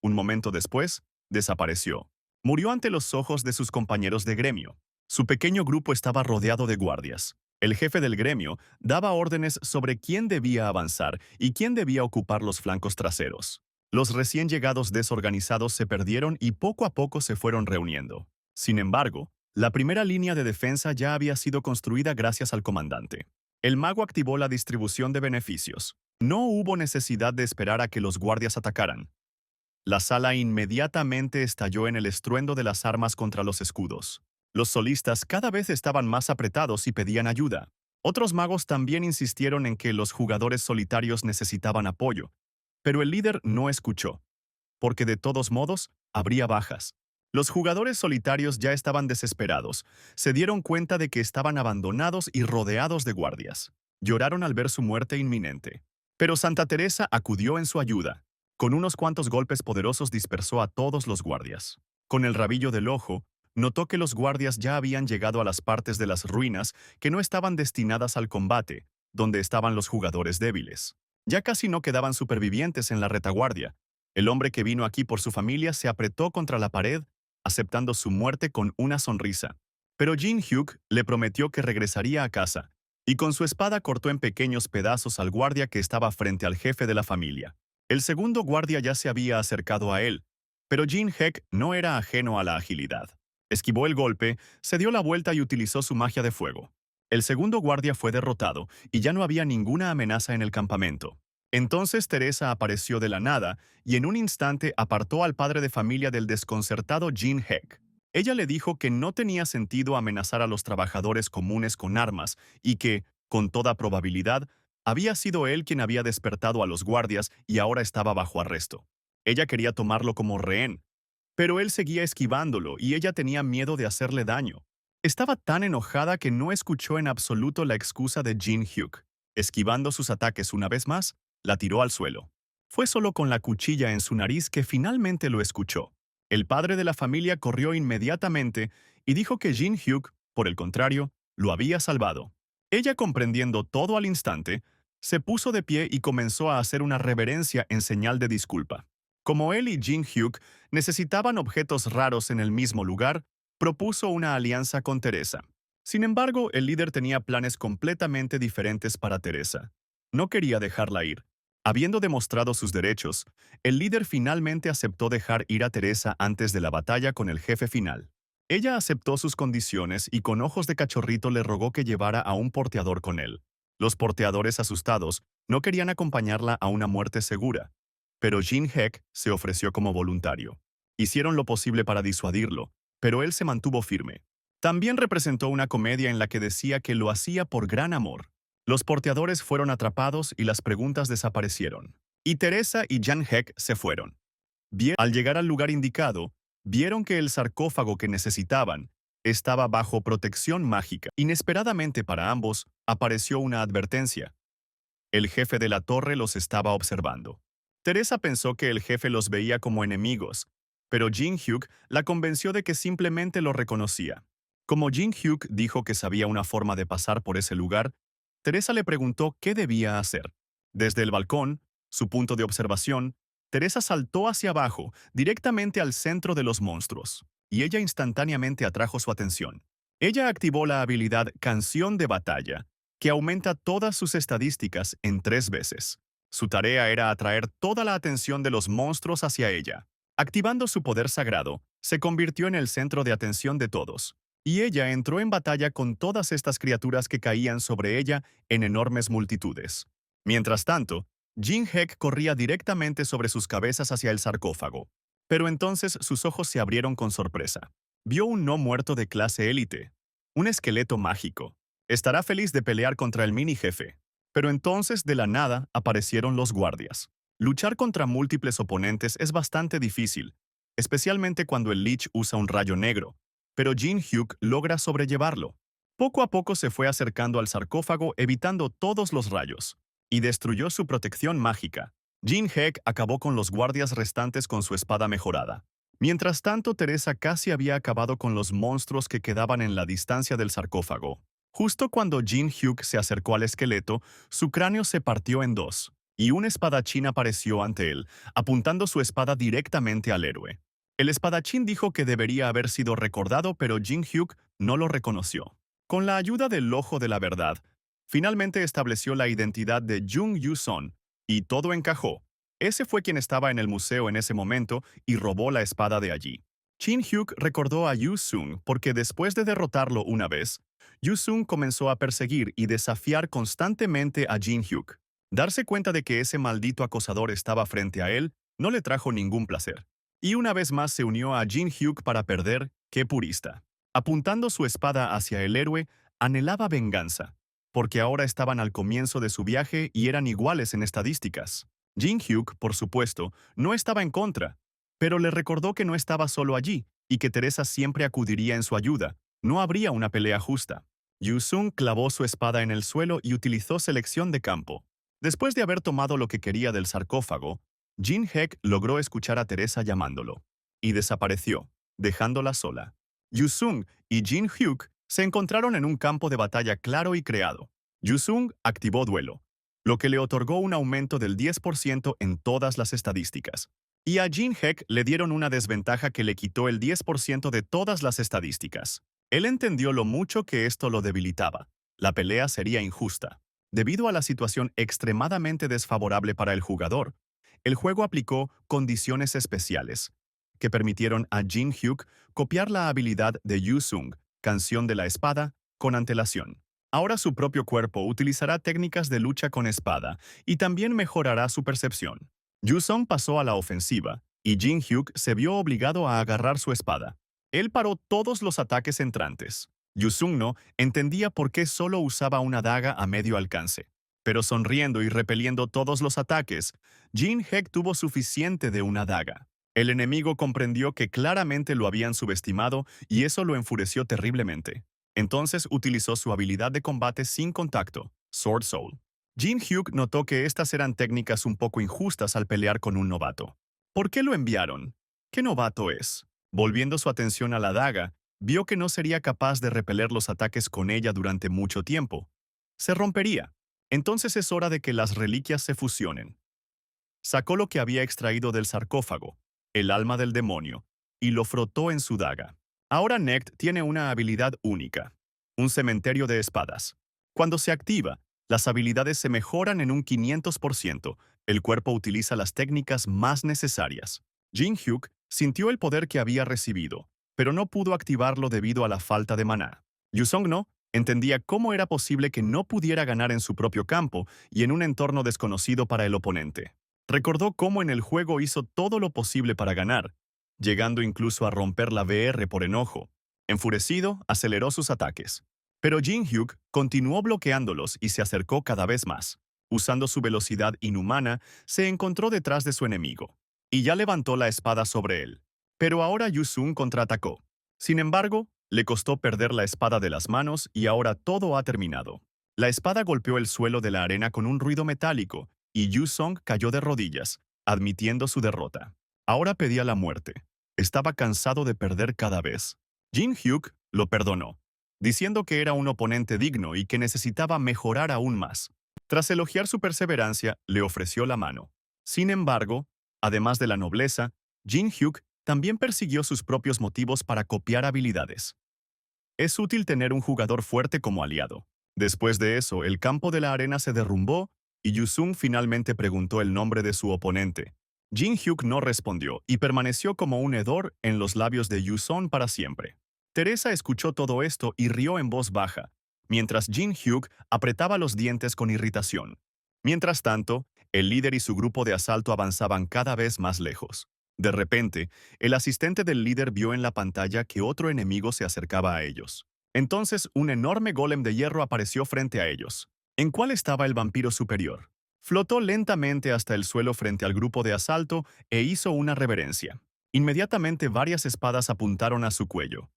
S1: Un momento después, desapareció. Murió ante los ojos de sus compañeros de gremio. Su pequeño grupo estaba rodeado de guardias. El jefe del gremio daba órdenes sobre quién debía avanzar y quién debía ocupar los flancos traseros. Los recién llegados desorganizados se perdieron y poco a poco se fueron reuniendo. Sin embargo, la primera línea de defensa ya había sido construida gracias al comandante. El mago activó la distribución de beneficios. No hubo necesidad de esperar a que los guardias atacaran. La sala inmediatamente estalló en el estruendo de las armas contra los escudos. Los solistas cada vez estaban más apretados y pedían ayuda. Otros magos también insistieron en que los jugadores solitarios necesitaban apoyo, pero el líder no escuchó, porque de todos modos habría bajas. Los jugadores solitarios ya estaban desesperados, se dieron cuenta de que estaban abandonados y rodeados de guardias. Lloraron al ver su muerte inminente. Pero Santa Teresa acudió en su ayuda. Con unos cuantos golpes poderosos dispersó a todos los guardias. Con el rabillo del ojo, notó que los guardias ya habían llegado a las partes de las ruinas que no estaban destinadas al combate, donde estaban los jugadores débiles. Ya casi no quedaban supervivientes en la retaguardia. El hombre que vino aquí por su familia se apretó contra la pared, aceptando su muerte con una sonrisa. Pero Jin Hyuk le prometió que regresaría a casa, y con su espada cortó en pequeños pedazos al guardia que estaba frente al jefe de la familia. El segundo guardia ya se había acercado a él, pero Jin Hek no era ajeno a la agilidad. Esquivó el golpe, se dio la vuelta y utilizó su magia de fuego. El segundo guardia fue derrotado y ya no había ninguna amenaza en el campamento. Entonces Teresa apareció de la nada y en un instante apartó al padre de familia del desconcertado Jin Hek. Ella le dijo que no tenía sentido amenazar a los trabajadores comunes con armas y que, con toda probabilidad, había sido él quien había despertado a los guardias y ahora estaba bajo arresto. Ella quería tomarlo como rehén, pero él seguía esquivándolo y ella tenía miedo de hacerle daño. Estaba tan enojada que no escuchó en absoluto la excusa de Jin Hyuk. Esquivando sus ataques una vez más, la tiró al suelo. Fue solo con la cuchilla en su nariz que finalmente lo escuchó. El padre de la familia corrió inmediatamente y dijo que Jin Hyuk, por el contrario, lo había salvado. Ella, comprendiendo todo al instante, se puso de pie y comenzó a hacer una reverencia en señal de disculpa. Como él y Jin Hyuk necesitaban objetos raros en el mismo lugar, propuso una alianza con Teresa. Sin embargo, el líder tenía planes completamente diferentes para Teresa. No quería dejarla ir. Habiendo demostrado sus derechos, el líder finalmente aceptó dejar ir a Teresa antes de la batalla con el jefe final. Ella aceptó sus condiciones y con ojos de cachorrito le rogó que llevara a un porteador con él. Los porteadores, asustados, no querían acompañarla a una muerte segura, pero Jin Hek se ofreció como voluntario. Hicieron lo posible para disuadirlo, pero él se mantuvo firme. También representó una comedia en la que decía que lo hacía por gran amor. Los porteadores fueron atrapados y las preguntas desaparecieron. Y Teresa y Jan Hek se fueron. Al llegar al lugar indicado, vieron que el sarcófago que necesitaban estaba bajo protección mágica. Inesperadamente para ambos, apareció una advertencia. El jefe de la torre los estaba observando. Teresa pensó que el jefe los veía como enemigos, pero Jin Hyuk la convenció de que simplemente lo reconocía. Como Jin Hyuk dijo que sabía una forma de pasar por ese lugar, Teresa le preguntó qué debía hacer. Desde el balcón, su punto de observación, Teresa saltó hacia abajo, directamente al centro de los monstruos, y ella instantáneamente atrajo su atención. Ella activó la habilidad Canción de Batalla, que aumenta todas sus estadísticas en 3 veces. Su tarea era atraer toda la atención de los monstruos hacia ella. Activando su poder sagrado, se convirtió en el centro de atención de todos, y ella entró en batalla con todas estas criaturas que caían sobre ella en enormes multitudes. Mientras tanto, Jin Hek corría directamente sobre sus cabezas hacia el sarcófago. Pero entonces sus ojos se abrieron con sorpresa. Vio un no muerto de clase élite, un esqueleto mágico. Estará feliz de pelear contra el mini jefe. Pero entonces de la nada aparecieron los guardias. Luchar contra múltiples oponentes es bastante difícil, especialmente cuando el Lich usa un rayo negro, pero Jin Hyuk logra sobrellevarlo. Poco a poco se fue acercando al sarcófago evitando todos los rayos, y destruyó su protección mágica. Jin Hek acabó con los guardias restantes con su espada mejorada. Mientras tanto, Teresa casi había acabado con los monstruos que quedaban en la distancia del sarcófago. Justo cuando Jin Hyuk se acercó al esqueleto, su cráneo se partió en dos, y un espadachín apareció ante él, apuntando su espada directamente al héroe. El espadachín dijo que debería haber sido recordado, pero Jin Hyuk no lo reconoció. Con la ayuda del Ojo de la Verdad, finalmente estableció la identidad de Jung Yu-son, y todo encajó. Ese fue quien estaba en el museo en ese momento y robó la espada de allí. Jin Hyuk recordó a Yu-sung porque después de derrotarlo una vez, Yu-sung comenzó a perseguir y desafiar constantemente a Jin Hyuk. Darse cuenta de que ese maldito acosador estaba frente a él no le trajo ningún placer. Y una vez más se unió a Jin Hyuk para perder, qué purista. Apuntando su espada hacia el héroe, anhelaba venganza, porque ahora estaban al comienzo de su viaje y eran iguales en estadísticas. Jin Hyuk, por supuesto, no estaba en contra, pero le recordó que no estaba solo allí y que Teresa siempre acudiría en su ayuda. No habría una pelea justa. Yu-sung clavó su espada en el suelo y utilizó selección de campo. Después de haber tomado lo que quería del sarcófago, Jin Hek logró escuchar a Teresa llamándolo, y desapareció, dejándola sola. Yu-sung y Jin Hyuk se encontraron en un campo de batalla claro y creado. Yu-sung activó duelo, lo que le otorgó un aumento del 10% en todas las estadísticas. Y a Jin Hek le dieron una desventaja que le quitó el 10% de todas las estadísticas. Él entendió lo mucho que esto lo debilitaba. La pelea sería injusta. Debido a la situación extremadamente desfavorable para el jugador, el juego aplicó condiciones especiales, que permitieron a Jin Hyuk copiar la habilidad de Yu-sung, Canción de la Espada, con antelación. Ahora su propio cuerpo utilizará técnicas de lucha con espada y también mejorará su percepción. Yu-sung pasó a la ofensiva, y Jin Hyuk se vio obligado a agarrar su espada. Él paró todos los ataques entrantes. Yu-sung no entendía por qué solo usaba una daga a medio alcance. Pero sonriendo y repeliendo todos los ataques, Jin Hek tuvo suficiente de una daga. El enemigo comprendió que claramente lo habían subestimado y eso lo enfureció terriblemente. Entonces utilizó su habilidad de combate sin contacto, Sword Soul. Jin Hyuk notó que estas eran técnicas un poco injustas al pelear con un novato. ¿Por qué lo enviaron? ¿Qué novato es? Volviendo su atención a la daga, vio que no sería capaz de repeler los ataques con ella durante mucho tiempo. Se rompería. Entonces es hora de que las reliquias se fusionen. Sacó lo que había extraído del sarcófago, el alma del demonio, y lo frotó en su daga. Ahora Necht tiene una habilidad única, un cementerio de espadas. Cuando se activa, las habilidades se mejoran en un 500%. El cuerpo utiliza las técnicas más necesarias. Jin Hyuk sintió el poder que había recibido, pero no pudo activarlo debido a la falta de maná. Yusong no entendía cómo era posible que no pudiera ganar en su propio campo y en un entorno desconocido para el oponente. Recordó cómo en el juego hizo todo lo posible para ganar, llegando incluso a romper la VR por enojo. Enfurecido, aceleró sus ataques. Pero Jin Hyuk continuó bloqueándolos y se acercó cada vez más. Usando su velocidad inhumana, se encontró detrás de su enemigo, y ya levantó la espada sobre él. Pero ahora Yu-sung contraatacó. Sin embargo, le costó perder la espada de las manos y ahora todo ha terminado. La espada golpeó el suelo de la arena con un ruido metálico, y Yu Song cayó de rodillas, admitiendo su derrota. Ahora pedía la muerte. Estaba cansado de perder cada vez. Jin Hyuk lo perdonó, diciendo que era un oponente digno y que necesitaba mejorar aún más. Tras elogiar su perseverancia, le ofreció la mano. Sin embargo, además de la nobleza, Jin Hyuk también persiguió sus propios motivos para copiar habilidades. Es útil tener un jugador fuerte como aliado. Después de eso, el campo de la arena se derrumbó y Yusung finalmente preguntó el nombre de su oponente. Jin Hyuk no respondió y permaneció como un hedor en los labios de Yusung para siempre. Teresa escuchó todo esto y rió en voz baja, mientras Jin Hyuk apretaba los dientes con irritación. Mientras tanto, el líder y su grupo de asalto avanzaban cada vez más lejos. De repente, el asistente del líder vio en la pantalla que otro enemigo se acercaba a ellos. Entonces, un enorme golem de hierro apareció frente a ellos. ¿En cuál estaba el vampiro superior? Flotó lentamente hasta el suelo frente al grupo de asalto e hizo una reverencia. Inmediatamente varias espadas apuntaron a su cuello.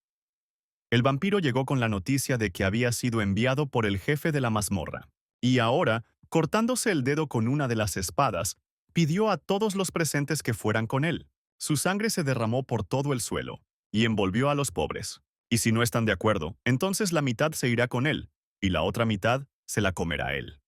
S1: El vampiro llegó con la noticia de que había sido enviado por el jefe de la mazmorra. Y ahora, cortándose el dedo con una de las espadas, pidió a todos los presentes que fueran con él. Su sangre se derramó por todo el suelo y envolvió a los pobres. Y si no están de acuerdo, entonces la mitad se irá con él y la otra mitad se la comerá él.